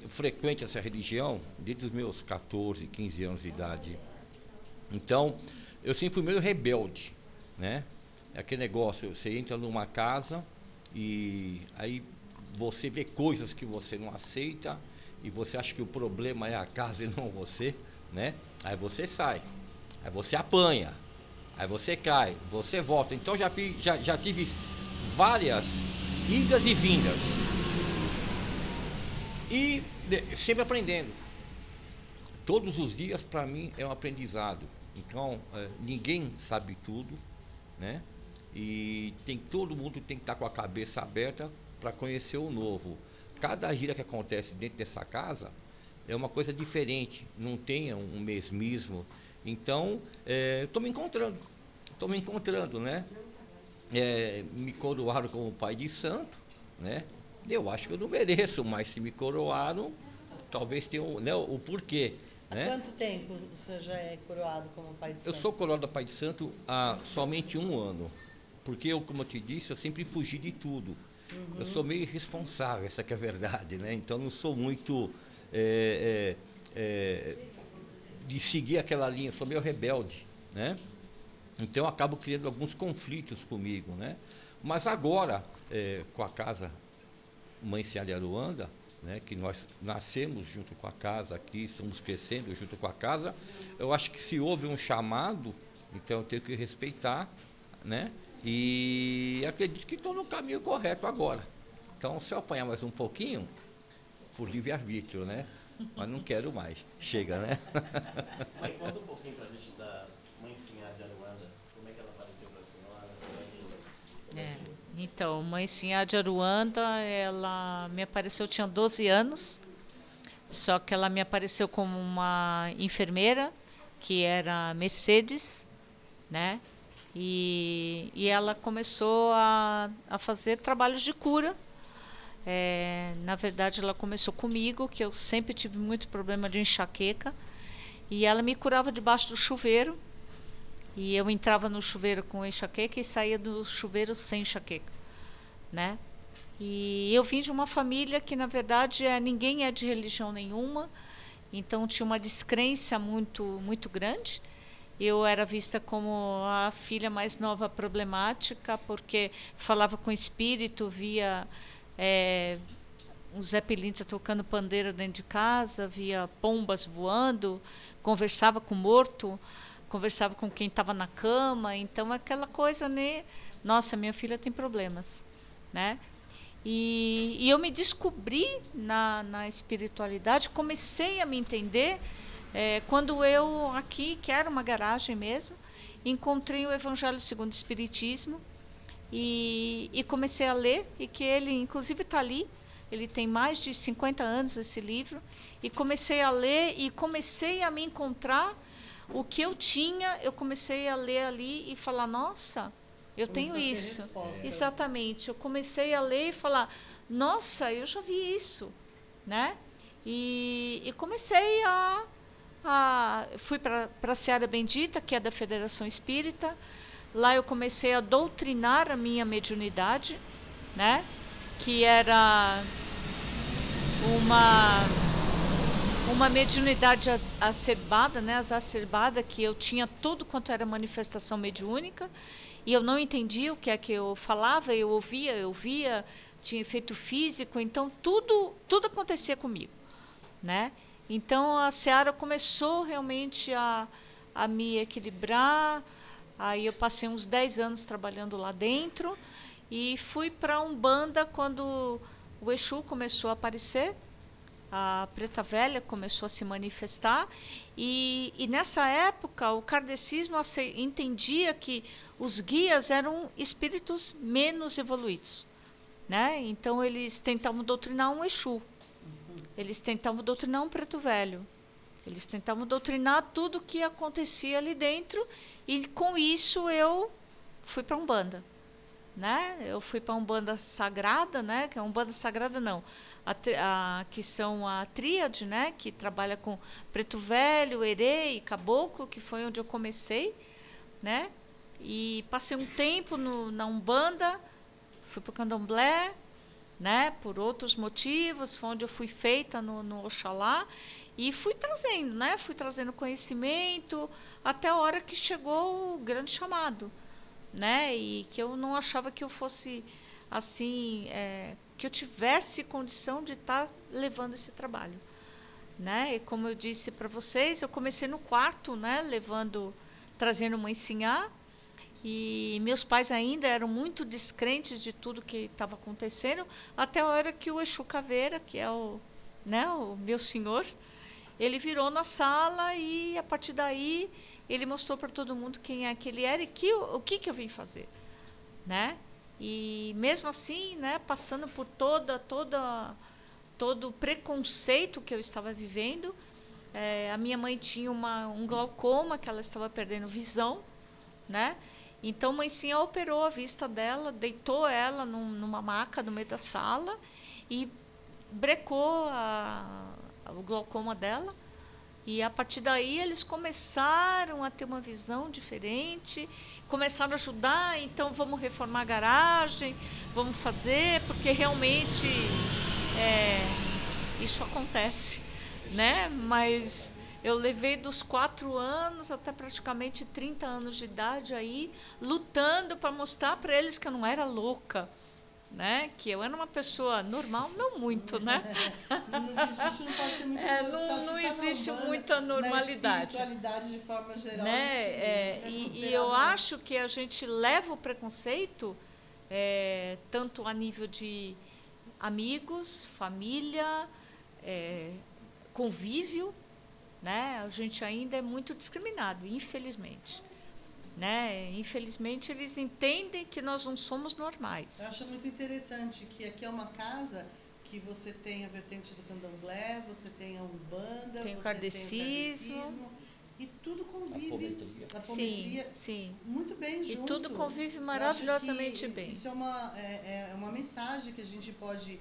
frequento essa religião desde os meus 14, 15 anos de idade. Então, eu sempre fui meio rebelde, né? É aquele negócio, você entra numa casa e aí você vê coisas que você não aceita e você acha que o problema é a casa e não você, né? Aí você sai. Aí você apanha, aí você cai, você volta. Então já tive várias idas e vindas. E sempre aprendendo. Todos os dias, para mim, é um aprendizado. Então, ninguém sabe tudo, né? E todo mundo tem que estar com a cabeça aberta para conhecer o novo. Cada gira que acontece dentro dessa casa é uma coisa diferente, não tem um mesmismo. Então, estou me encontrando, né? Me coroaram como pai de santo, né? Eu acho que eu não mereço, mas se me coroaram, talvez tenha o porquê. Há quanto tempo o senhor já é coroado como pai de santo? Eu sou coroado pai de santo há somente 1 ano. Porque eu, como eu te disse, eu sempre fugi de tudo. Eu sou meio irresponsável, essa que é a verdade, né? Então não sou muito de seguir aquela linha, sou meio rebelde, né? Então eu acabo criando alguns conflitos comigo, né? Mas agora, com a casa Mãe Seara de Aruanda, né, que nós nascemos junto com a casa aqui, estamos crescendo junto com a casa, eu acho que se houve um chamado, então eu tenho que respeitar, né? E acredito que estou no caminho correto agora. Então, se eu apanhar mais um pouquinho, por livre-arbítrio, né? Mas não quero mais. Chega, né? Mãe, conta um pouquinho para a gente da Mãe Seara de Aruanda. Como é que ela apareceu para a senhora? Então, Mãe Seara de Aruanda, ela me apareceu, eu tinha 12 anos, só que ela me apareceu como uma enfermeira, que era Mercedes, né? E ela começou a fazer trabalhos de cura. Na verdade, ela começou comigo, que eu sempre tive muito problema de enxaqueca. E ela me curava debaixo do chuveiro. E eu entrava no chuveiro com enxaqueca e saía do chuveiro sem enxaqueca, né? E eu vim de uma família que, na verdade, ninguém é de religião nenhuma. Então, tinha uma descrença muito, muito grande. Eu era vista como a filha mais nova problemática, porque falava com espírito, via um Zé Pilintra tocando pandeiro dentro de casa, via pombas voando, conversava com o morto, conversava com quem estava na cama. Então, aquela coisa, né? Nossa, minha filha tem problemas, né? E eu me descobri na espiritualidade, comecei a me entender quando eu, aqui, que era uma garagem mesmo, encontrei o Evangelho segundo o Espiritismo e comecei a ler, e que ele, inclusive, está ali, ele tem mais de 50 anos, esse livro, e comecei a ler e comecei a me encontrar. O que eu tinha, eu comecei a ler ali e falar, nossa, eu tenho isso. Exatamente. Eu comecei a ler e falar, nossa, eu já vi isso, né? E comecei fui para a Seara Bendita, que é da Federação Espírita. Lá eu comecei a doutrinar a minha mediunidade, né? Que era uma mediunidade acerbada, né? Exacerbada, que eu tinha tudo quanto era manifestação mediúnica, e eu não entendia o que é que eu falava, eu via, tinha efeito físico, então tudo acontecia comigo, né? Então a Seara começou realmente a me equilibrar. Aí eu passei uns 10 anos trabalhando lá dentro e fui para Umbanda quando o Exu começou a aparecer, a Preta Velha começou a se manifestar, e nessa época o kardecismo entendia que os guias eram espíritos menos evoluídos, né? Então eles tentavam doutrinar um Exu, eles tentavam doutrinar um Preto Velho, eles tentavam doutrinar tudo o que acontecia ali dentro, e com isso eu fui para Umbanda, né? Eu fui para Umbanda Sagrada, né? Que é Umbanda Sagrada não, que são a tríade, né? Que trabalha com Preto Velho, Herê e Caboclo, que foi onde eu comecei, né? E passei um tempo na Umbanda, fui para o Candomblé, né? Por outros motivos, foi onde eu fui feita no Oxalá, e fui trazendo, né? Fui trazendo conhecimento até a hora que chegou o grande chamado, né? E que eu não achava que eu fosse assim, que eu tivesse condição de estar levando esse trabalho, né? E como eu disse para vocês, eu comecei no quarto, né? Levando trazendo Mãe Sinhá. E meus pais ainda eram muito descrentes de tudo que estava acontecendo, até a hora que o Exu Caveira, que é o meu senhor, ele virou na sala e, a partir daí, ele mostrou para todo mundo quem é que ele era e o que eu vim fazer, né? E, mesmo assim, né, passando por todo o preconceito que eu estava vivendo, a minha mãe tinha um glaucoma, que ela estava perdendo visão, né? Então, Mãe Sinhá operou a vista dela, deitou ela numa maca no meio da sala e brecou o glaucoma dela. E, a partir daí, eles começaram a ter uma visão diferente, começaram a ajudar. Então, vamos reformar a garagem, vamos fazer, porque realmente isso acontece, né? Mas eu levei dos 4 anos até praticamente 30 anos de idade aí, lutando para mostrar para eles que eu não era louca, né? Que eu era uma pessoa normal, não muito, né? A gente não pode ser muito não existe muita normalidade. Na espiritualidade de forma geral. Né? E eu acho que a gente leva o preconceito, tanto a nível de amigos, família, convívio, né? A gente ainda é muito discriminado, infelizmente. Né? Infelizmente, eles entendem que nós não somos normais. Eu acho muito interessante que aqui é uma casa que você tem a vertente do candomblé, você tem a umbanda, tem o você kardecismo, tem o kardecismo, e tudo convive, a apometria, sim, muito bem junto. E tudo convive maravilhosamente bem. Isso é uma mensagem que a gente pode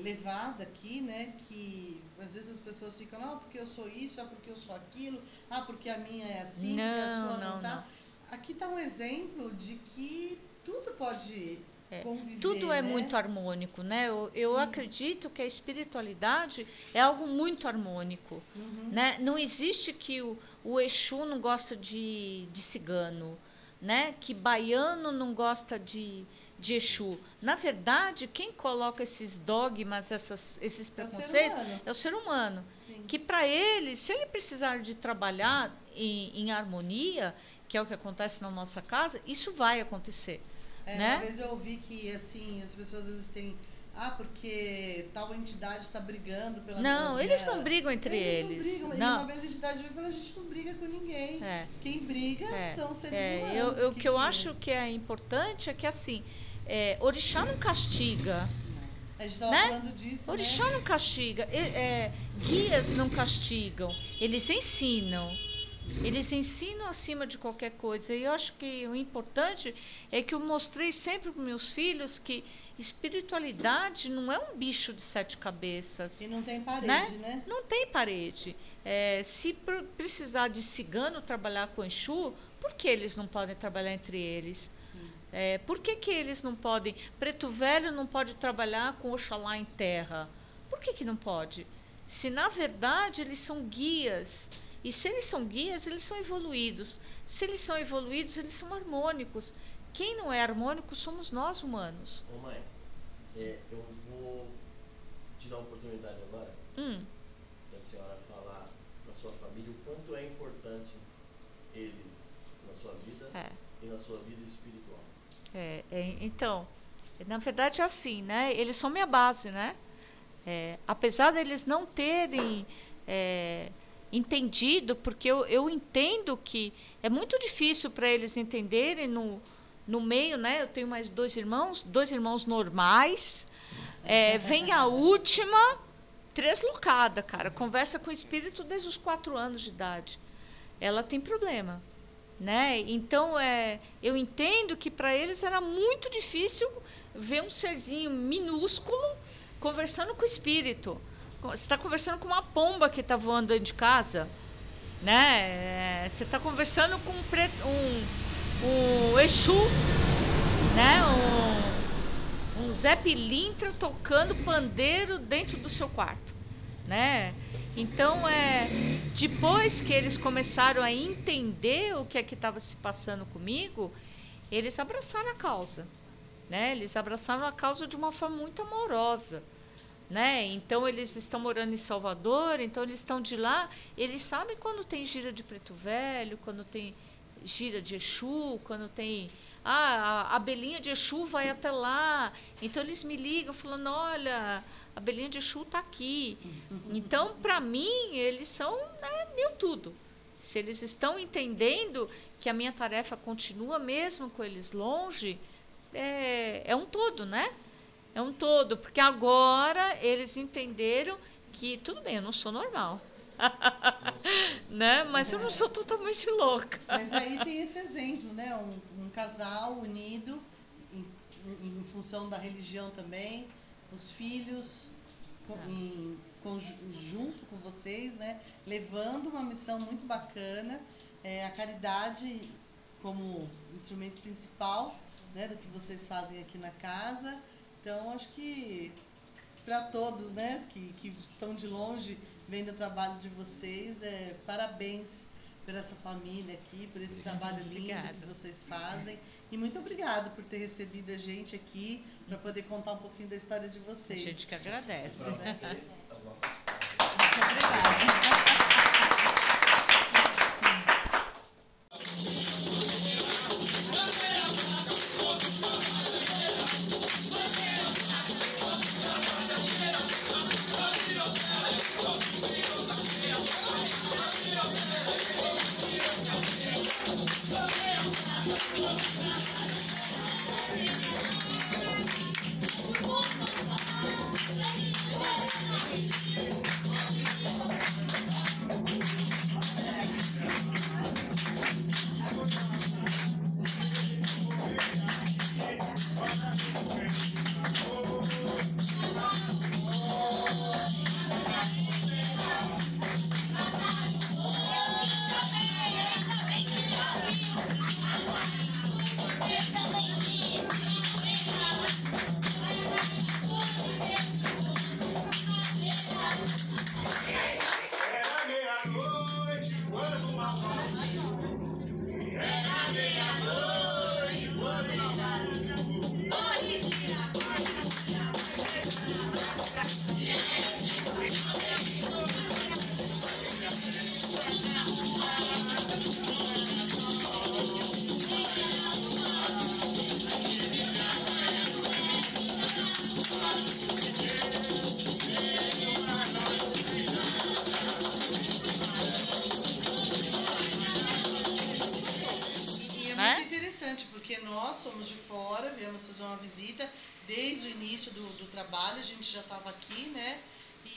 levar daqui, né? Que às vezes as pessoas ficam, porque eu sou isso, porque eu sou aquilo, porque a minha é assim, porque a sua não tá. Aqui está um exemplo de que tudo pode conviver. Tudo é muito harmônico, né? Eu acredito que a espiritualidade é algo muito harmônico, né? Não existe que o Exu não gosta de cigano, né? Que baiano não gosta de Exu. Na verdade, quem coloca esses dogmas, esses preconceitos, é o ser humano. Que para ele, se ele precisar de trabalhar em harmonia, que é o que acontece na nossa casa, isso vai acontecer. Né? Uma vez eu ouvi que assim, as pessoas às vezes têm, porque tal entidade está brigando pela Não, eles não brigam entre eles. Não brigam. Não. E uma vez a entidade veio e falou, a gente não briga com ninguém. Quem briga são seres humanos. O que eu acho que é importante é que assim, orixá não castiga. A gente estava falando disso, orixá não castiga. Guias não castigam. Eles ensinam. Eles ensinam acima de qualquer coisa. E eu acho que o importante é que eu mostrei sempre para meus filhos que espiritualidade não é um bicho de 7 cabeças. E não tem parede, né? Não tem parede. Se precisar de cigano trabalhar com Exu, por que eles não podem trabalhar entre eles? Por que eles não podem? Preto Velho não pode trabalhar com Oxalá em terra. Por que não pode? Se, na verdade, eles são guias. E se eles são guias, eles são evoluídos. Se eles são evoluídos, eles são harmônicos. Quem não é harmônico somos nós, humanos. Ô mãe, eu vou te dar uma oportunidade agora da senhora falar na sua família o quanto é importante eles na sua vida e na sua vida espiritual. Então, na verdade é assim, né? Eles são minha base, né? Apesar deles não terem entendido, porque eu entendo que é muito difícil para eles entenderem no meio, né? Eu tenho mais 2 irmãos normais, vem a última deslocada, cara, conversa com o espírito desde os 4 anos de idade. Ela tem problema, né? Então, eu entendo que para eles era muito difícil ver um serzinho minúsculo conversando com o espírito. Você está conversando com uma pomba que está voando dentro de casa, né? Você está conversando com um Exu, né? Um Zé Pilintra tocando pandeiro dentro do seu quarto, né? Então, depois que eles começaram a entender o que estava se passando comigo, eles abraçaram a causa, né? Eles abraçaram a causa de uma forma muito amorosa. Né? Então, eles estão morando em Salvador, então eles estão de lá, eles sabem quando tem gira de Preto Velho, quando tem gira de Exu, quando tem... a abelhinha de Exu vai até lá. Então, eles me ligam falando, olha, a abelhinha de Exu está aqui. Então, para mim, eles são, né, meu tudo. Se eles estão entendendo que a minha tarefa continua mesmo com eles longe, é um todo, né? É um todo, porque agora eles entenderam que, tudo bem, eu não sou normal. Né? Mas eu não sou totalmente louca. Mas aí tem esse exemplo, né? Um casal unido em função da religião também, os filhos junto com vocês, né? Levando uma missão muito bacana, a caridade como instrumento principal, né? Do que vocês fazem aqui na casa. Então, acho que para todos, né? Que estão de longe vendo o trabalho de vocês, parabéns por essa família aqui, por esse trabalho lindo que vocês fazem. E muito obrigada por ter recebido a gente aqui para poder contar um pouquinho da história de vocês. A gente que agradece. Para vocês, as nossas muito obrigada. Porque nós somos de fora, viemos fazer uma visita desde o início do trabalho, a gente já estava aqui, né?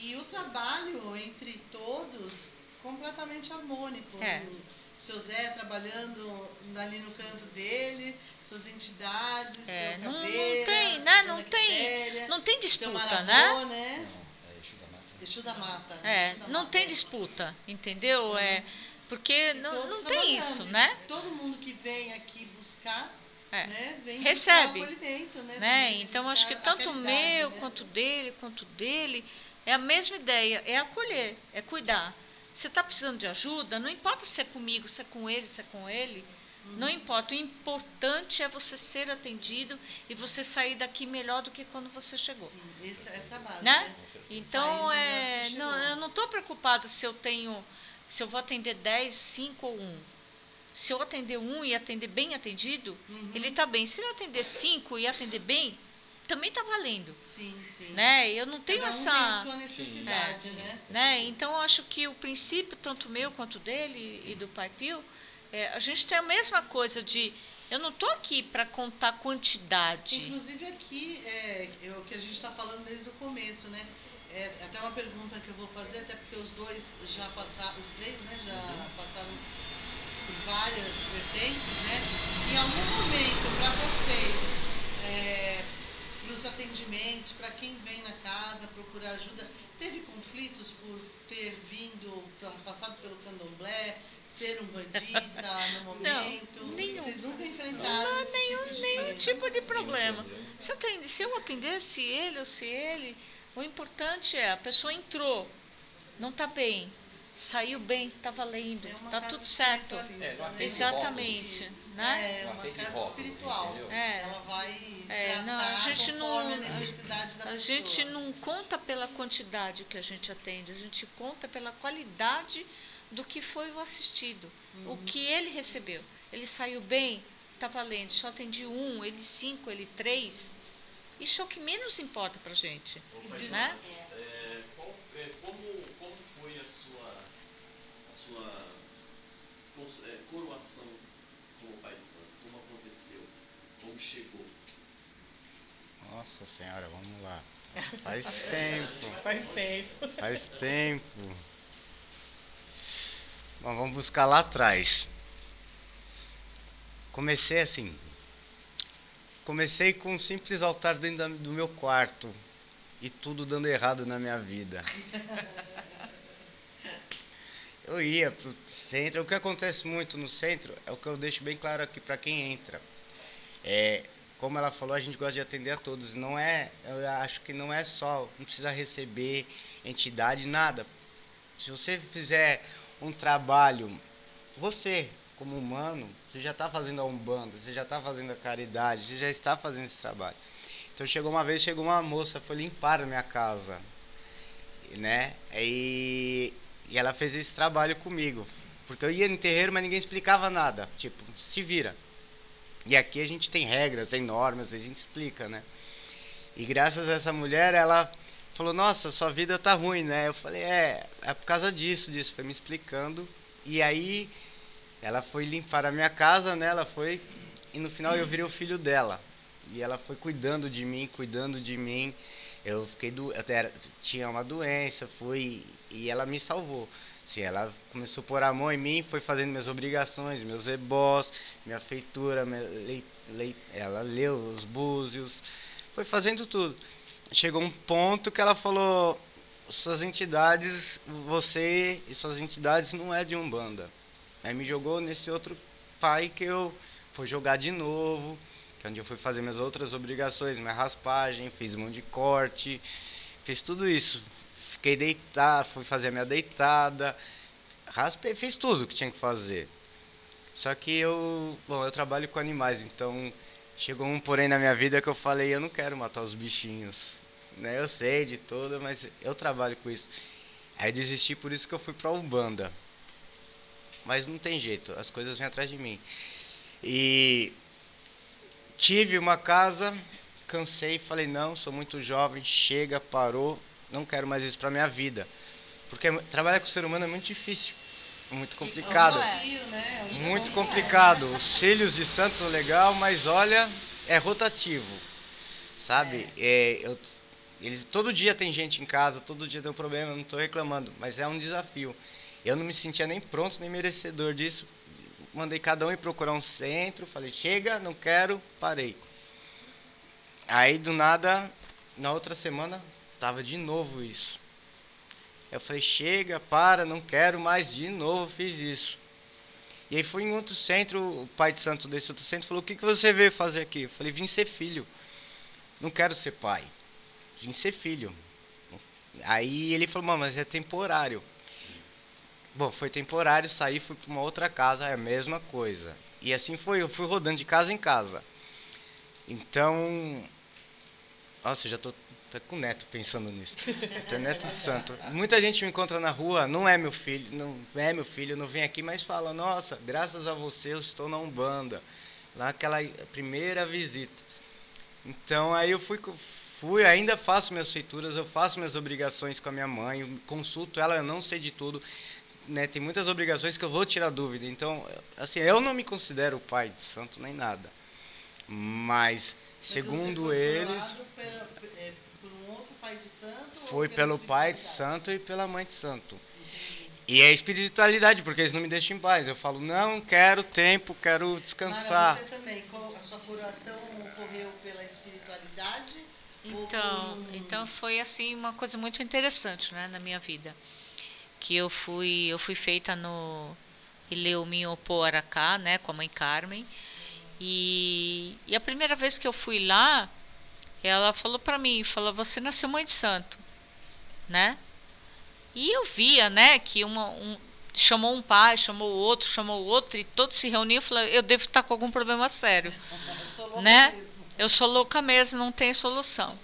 E o trabalho entre todos completamente harmônico. O seu Zé trabalhando ali no canto dele, suas entidades, seu Caveira, não tem disputa, Marabô, né? Exu da Mata. Não tem disputa, entendeu? Porque não tem isso, né? Todo mundo que vem aqui buscar, né, vem recebe, buscar o acolhimento, né? Então, acho que tanto o meu, né, quanto dele, é a mesma ideia, é acolher, é cuidar. Você está precisando de ajuda, não importa se é comigo, se é com ele, não importa. O importante é você ser atendido e você sair daqui melhor do que quando você chegou. Sim, essa é a base, né? Então, eu não estou preocupada se eu vou atender 10, 5 ou 1. Se eu atender 1 e atender bem atendido, ele está bem. Se ele atender 5 e atender bem, também está valendo. Sim. Né? Eu não tenho Cada um essa... tem a sua necessidade, né? Então, eu acho que o princípio, tanto meu quanto dele e do Pai Pio, a gente tem a mesma coisa de... Eu não estou aqui para contar quantidade. Inclusive aqui, é o que a gente está falando desde o começo, né? Até uma pergunta que eu vou fazer, até porque os dois já passaram, os três, né, já passaram por várias vertentes, né? Em algum momento, para vocês, para os atendimentos, para quem vem na casa procurar ajuda, teve conflitos por ter passado pelo candomblé, ser um bandista no momento? Não, nenhum. Vocês nunca enfrentaram nenhum tipo de problema. Se eu atendesse ele ou se ele... O importante a pessoa entrou, não está bem, saiu bem, está valendo, está tudo certo. Exatamente. Né? É uma casa espiritual. Ela vai a gente conforme a necessidade da pessoa. A gente não conta pela quantidade que a gente atende, a gente conta pela qualidade do que foi o assistido, o que ele recebeu. ele saiu bem, está valendo. Se eu atendi 1, ele 5, ele 3, isso é o que menos importa para a gente. Né? Como foi a sua coroação como pai de santo? Como aconteceu? Como chegou? Nossa Senhora, vamos lá. Faz tempo. Faz tempo. Faz tempo. Bom, vamos buscar lá atrás. Comecei assim. Comecei com um simples altar dentro do meu quarto. E tudo dando errado na minha vida. Eu ia pro centro. O que acontece muito no centro é o que eu deixo bem claro aqui para quem entra. Como ela falou, a gente gosta de atender a todos. Não é, eu acho que não é só, não precisa receber entidade, nada. Se você fizer um trabalho, você, como humano, você já está fazendo a Umbanda, você já está fazendo a caridade, você já está fazendo esse trabalho. Então chegou uma moça, foi limpar a minha casa, né? E ela fez esse trabalho comigo, porque eu ia no terreiro, mas ninguém explicava nada, tipo, se vira. E aqui a gente tem regras, tem normas, a gente explica, né? E graças a essa mulher, ela falou, nossa, sua vida tá ruim, né? Eu falei, é por causa disso, foi me explicando. E aí, ela foi limpar a minha casa, né? Ela foi, e no final eu virei o filho dela. E ela foi cuidando de mim. Eu fiquei tinha uma doença, e ela me salvou. Assim, ela começou a pôr a mão em mim, foi fazendo minhas obrigações, meus ebós, minha feitura, ela leu os búzios, foi fazendo tudo. Chegou um ponto que ela falou, suas entidades, você e suas entidades não é de Umbanda. Aí me jogou nesse outro pai que eu fui jogar de novo, que é onde eu fui fazer minhas outras obrigações, minha raspagem, fiz um monte de corte, fiz tudo isso. Fiquei deitado, fui fazer a minha deitada, raspei, fiz tudo que tinha que fazer. Só que eu trabalho com animais, então chegou um porém na minha vida que eu falei, eu não quero matar os bichinhos, né? Eu sei de tudo, mas eu trabalho com isso. Aí desisti, por isso que eu fui pra Umbanda. Mas não tem jeito, as coisas vêm atrás de mim. E tive uma casa, cansei, falei, não, sou muito jovem, chega, parou. Não quero mais isso para minha vida. Porque trabalhar com o ser humano é muito difícil, muito complicado. Muito complicado. Os filhos de santo legal, mas olha, é rotativo. Sabe? Todo dia tem gente em casa, todo dia tem um problema, eu não estou reclamando, mas é um desafio. Eu não me sentia nem pronto, nem merecedor disso. Mandei cada um ir procurar um centro, falei, chega, não quero, parei. Aí, do nada, na outra semana, tava de novo isso. Eu falei, chega, para, não quero mais, de novo fiz isso. E aí fui em outro centro, o pai de santo desse outro centro falou, o que você veio fazer aqui? Eu falei, vim ser filho, não quero ser pai, vim ser filho. Aí ele falou, mas é temporário. Bom, foi temporário, saí, fui para uma outra casa, é a mesma coisa. E assim foi, eu fui rodando de casa em casa. Então, nossa, eu já tô com o neto pensando nisso. Até neto de santo. Muita gente me encontra na rua, não é meu filho, não vem aqui, mas fala, nossa, graças a você eu estou na Umbanda. Naquela primeira visita. Então aí eu fui, ainda faço minhas feituras, eu faço minhas obrigações com a minha mãe, eu consulto ela, eu não sei de tudo. Né, tem muitas obrigações que eu vou tirar dúvida. Então, assim, eu não me considero pai de santo nem nada. Mas segundo eles, por um outro pai de santo? Foi pelo pai de santo e pela mãe de santo. E é espiritualidade, porque eles não me deixam em paz. Eu falo, não, quero tempo, quero descansar. Mara, você também, a sua curação ocorreu pela espiritualidade? Então foi assim uma coisa muito interessante, né, na minha vida. Que eu fui feita no Ileuminhopô Aracá, né, com a mãe Carmen. E a primeira vez que eu fui lá, ela falou para mim, você nasceu mãe de santo, né? E eu via, né, que chamou um pai, chamou o outro, e todos se reuniam. Eu falei, eu devo estar com algum problema sério, né? Eu sou louca mesmo, não tem solução.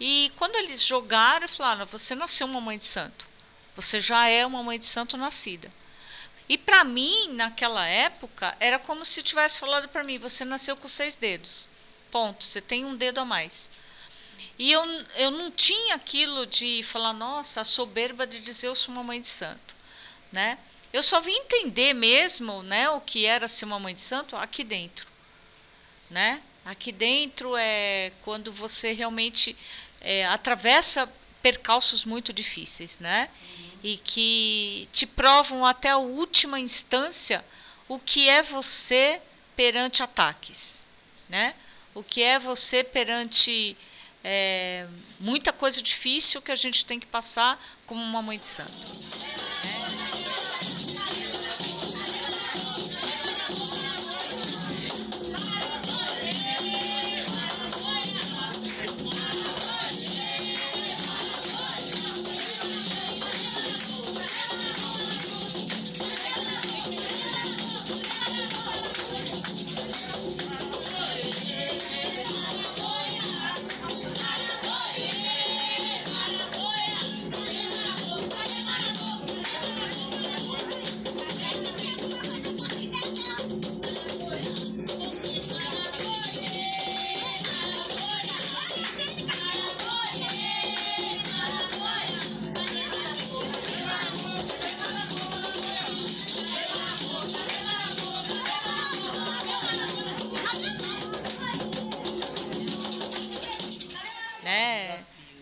E quando eles jogaram, falaram, você nasceu uma mãe de santo. Você já é uma mãe de santo nascida. E para mim, naquela época, era como se tivesse falado para mim, você nasceu com 6 dedos. Ponto, você tem um dedo a mais. E eu não tinha aquilo de falar, nossa, a soberba de dizer eu sou uma mãe de santo, né? Eu só vim entender mesmo, né, o que era ser uma mãe de santo aqui dentro, né? Aqui dentro é quando você realmente atravessa percalços muito difíceis, né? E que te provam até a última instância o que é você perante ataques, né? O que é você perante muita coisa difícil que a gente tem que passar como uma mãe de santo.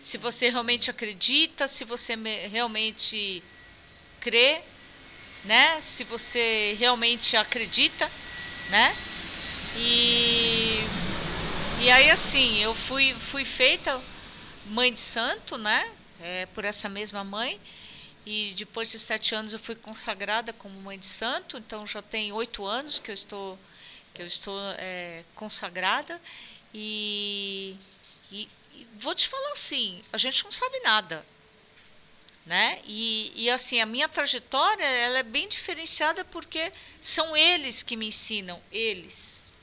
Se você realmente acredita, se você realmente crê, né? Se você realmente acredita, né? E aí, assim, eu fui feita mãe de santo, né? Por essa mesma mãe. E depois de 7 anos eu fui consagrada como mãe de santo. Então já tem 8 anos que eu estou consagrada. E vou te falar assim, a gente não sabe nada, né? E assim, a minha trajetória, ela é bem diferenciada porque são eles que me ensinam, eles,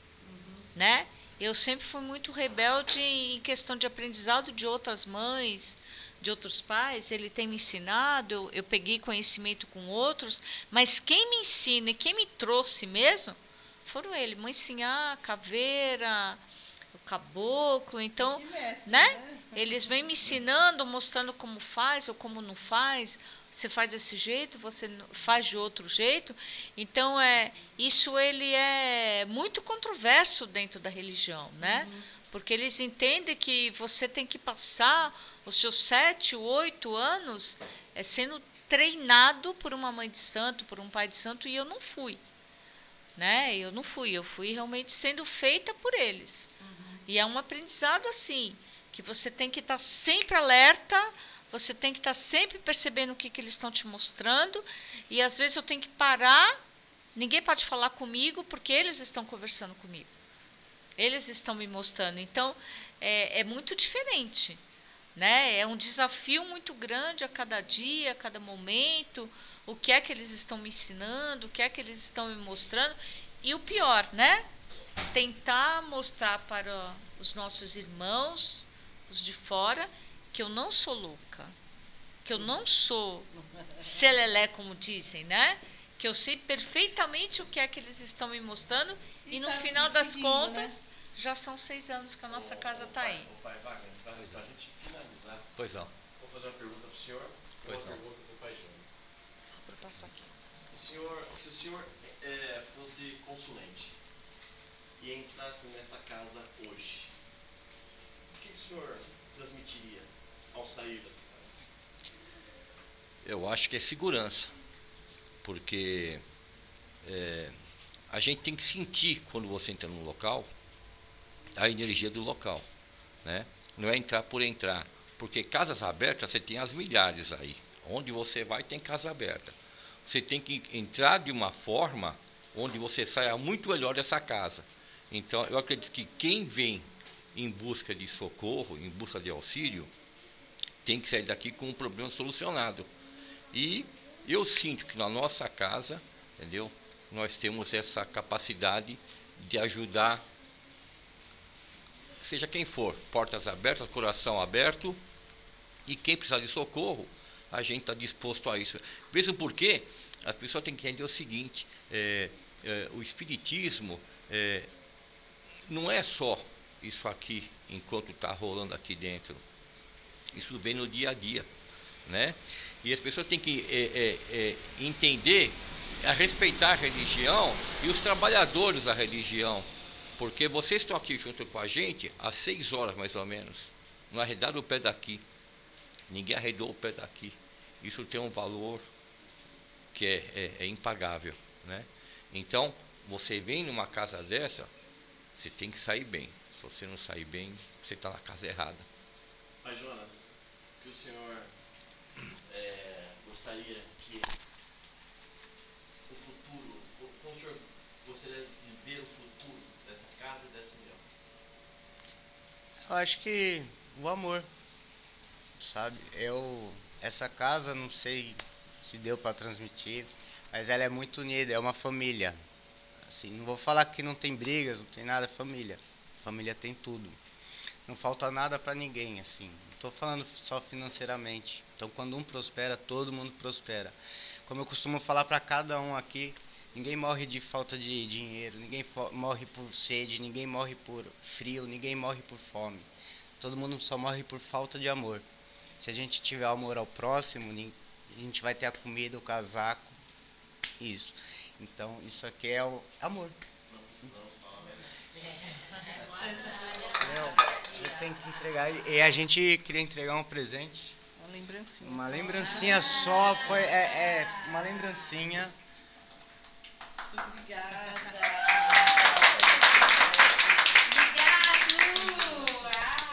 né? Eu sempre fui muito rebelde em questão de aprendizado de outras mães, de outros pais. Ele tem me ensinado, eu peguei conhecimento com outros, mas quem me ensina e quem me trouxe mesmo foram eles. Mãe Sinhá, Caveira, caboclo, então, né? Eles vêm me ensinando, mostrando como faz ou como não faz. Você faz desse jeito, você faz de outro jeito. Então, isso ele é muito controverso dentro da religião, né? Porque eles entendem que você tem que passar os seus 7, 8 anos sendo treinado por uma mãe de santo, por um pai de santo, e eu não fui, né? Eu fui realmente sendo feita por eles. E é um aprendizado assim, que você tem que estar sempre alerta, você tem que estar sempre percebendo o que eles estão te mostrando, e às vezes eu tenho que parar, ninguém pode falar comigo, porque eles estão conversando comigo. Eles estão me mostrando. Então, é muito diferente, né? É um desafio muito grande a cada dia, a cada momento, o que é que eles estão me ensinando, o que é que eles estão me mostrando. E o pior, né? Tentar mostrar para os nossos irmãos, os de fora, que eu não sou louca, que eu não sou selelé, como dizem, né? Que eu sei perfeitamente o que é que eles estão me mostrando e no final das contas, né? Já são 6 anos que a nossa casa está aí. Pai Wagner, para a gente finalizar, pois não. Vou fazer uma pergunta para o senhor e uma pergunta para o pai Jonas. Só para passar aqui. Se o senhor fosse consulente e entrasse nessa casa hoje, o que o senhor transmitiria ao sair dessa casa? Eu acho que é segurança, porque a gente tem que sentir, quando você entra num local, a energia do local, né? Não é entrar por entrar, porque casas abertas você tem as milhares aí, onde você vai tem casa aberta. Você tem que entrar de uma forma onde você saia muito melhor dessa casa. Então, eu acredito que quem vem em busca de socorro, em busca de auxílio, tem que sair daqui com um problema solucionado. E eu sinto que na nossa casa, entendeu? Nós temos essa capacidade de ajudar, seja quem for, portas abertas, coração aberto, e quem precisar de socorro, a gente está disposto a isso. Mesmo porque as pessoas têm que entender o seguinte, o espiritismo não é só isso aqui, enquanto está rolando aqui dentro. Isso vem no dia a dia, né? E as pessoas têm que entender, respeitar a religião e os trabalhadores da religião, porque vocês estão aqui junto com a gente às 6 horas mais ou menos, não arredaram o pé daqui, ninguém arredou o pé daqui. Isso tem um valor que é impagável, né? Então, você vem numa casa dessa, você tem que sair bem. Se você não sair bem, você está na casa errada. Pai Jonas, que o senhor gostaria que o futuro, como o senhor gostaria de ver o futuro dessa casa e dessa união? Eu acho que o amor, sabe? Essa casa, não sei se deu para transmitir, mas ela é muito unida, é uma família. Assim, não vou falar que não tem brigas, não tem nada, família. Família tem tudo. Não falta nada para ninguém, assim. Não estou falando só financeiramente. Então, quando um prospera, todo mundo prospera. Como eu costumo falar para cada um aqui, ninguém morre de falta de dinheiro, ninguém morre por sede, ninguém morre por frio, ninguém morre por fome. Todo mundo só morre por falta de amor. Se a gente tiver amor ao próximo, a gente vai ter a comida, o casaco, isso. Então, isso aqui é o amor. Você tem que entregar. E a gente queria entregar um presente. Uma lembrancinha. Uma lembrancinha só. Foi uma lembrancinha. Muito obrigada. Obrigado!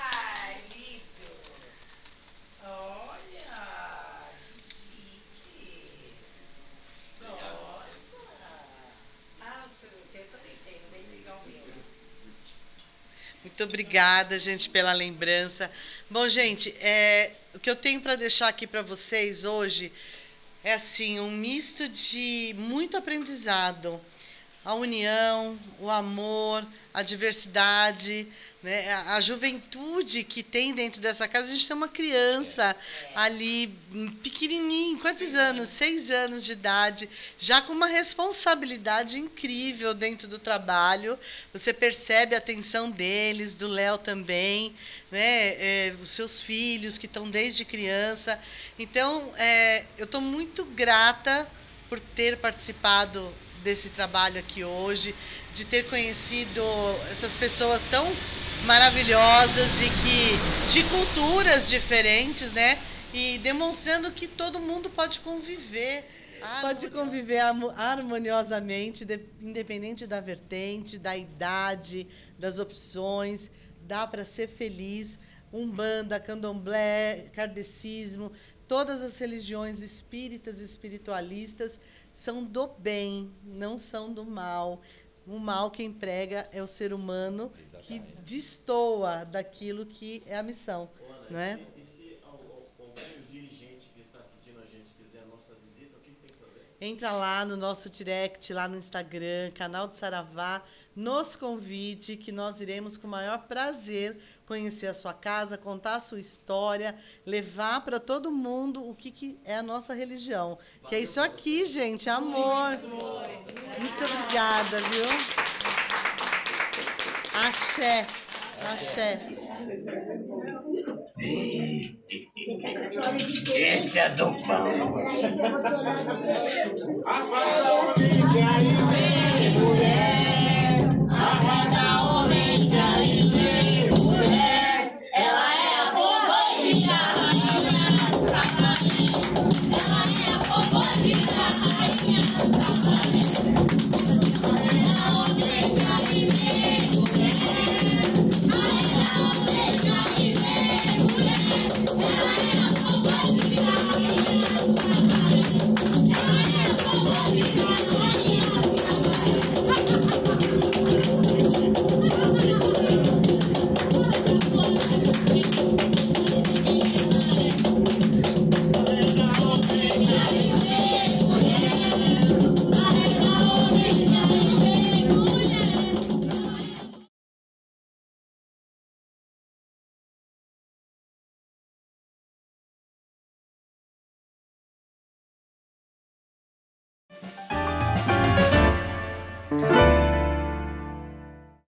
Ai, lindo! Olha, que chique! Nossa! Eu também tenho, bem legal mesmo. Muito obrigada, gente, pela lembrança. Bom, gente, o que eu tenho para deixar aqui para vocês hoje é assim, um misto de muito aprendizado. A união, o amor, a diversidade, né? A juventude que tem dentro dessa casa. A gente tem uma criança ali, pequenininho, quantos anos? 6 anos de idade, já com uma responsabilidade incrível dentro do trabalho. Você percebe a atenção deles, do Léo também, né? Os seus filhos que estão desde criança. Então, eu estou muito grata por ter participado desse trabalho aqui hoje, de ter conhecido essas pessoas tão maravilhosas e de culturas diferentes, né? E demonstrando que todo mundo pode conviver, harmoniosamente, independente da vertente, da idade, das opções, dá para ser feliz. Umbanda, candomblé, kardecismo, todas as religiões espíritas e espiritualistas são do bem, não são do mal. O mal quem prega é o ser humano que destoa daquilo que é a missão. Não é? E se algum dirigente que está assistindo a gente quiser a nossa visita, o que tem que fazer? Entra lá no nosso direct, lá no Instagram, canal de Saravá, nos convide, que nós iremos com o maior prazer conhecer a sua casa, contar a sua história, levar para todo mundo o que é a nossa religião. Que é isso aqui, gente, amor. Muito obrigada, viu? Axé. Axé. Esse é do pão. Afasta o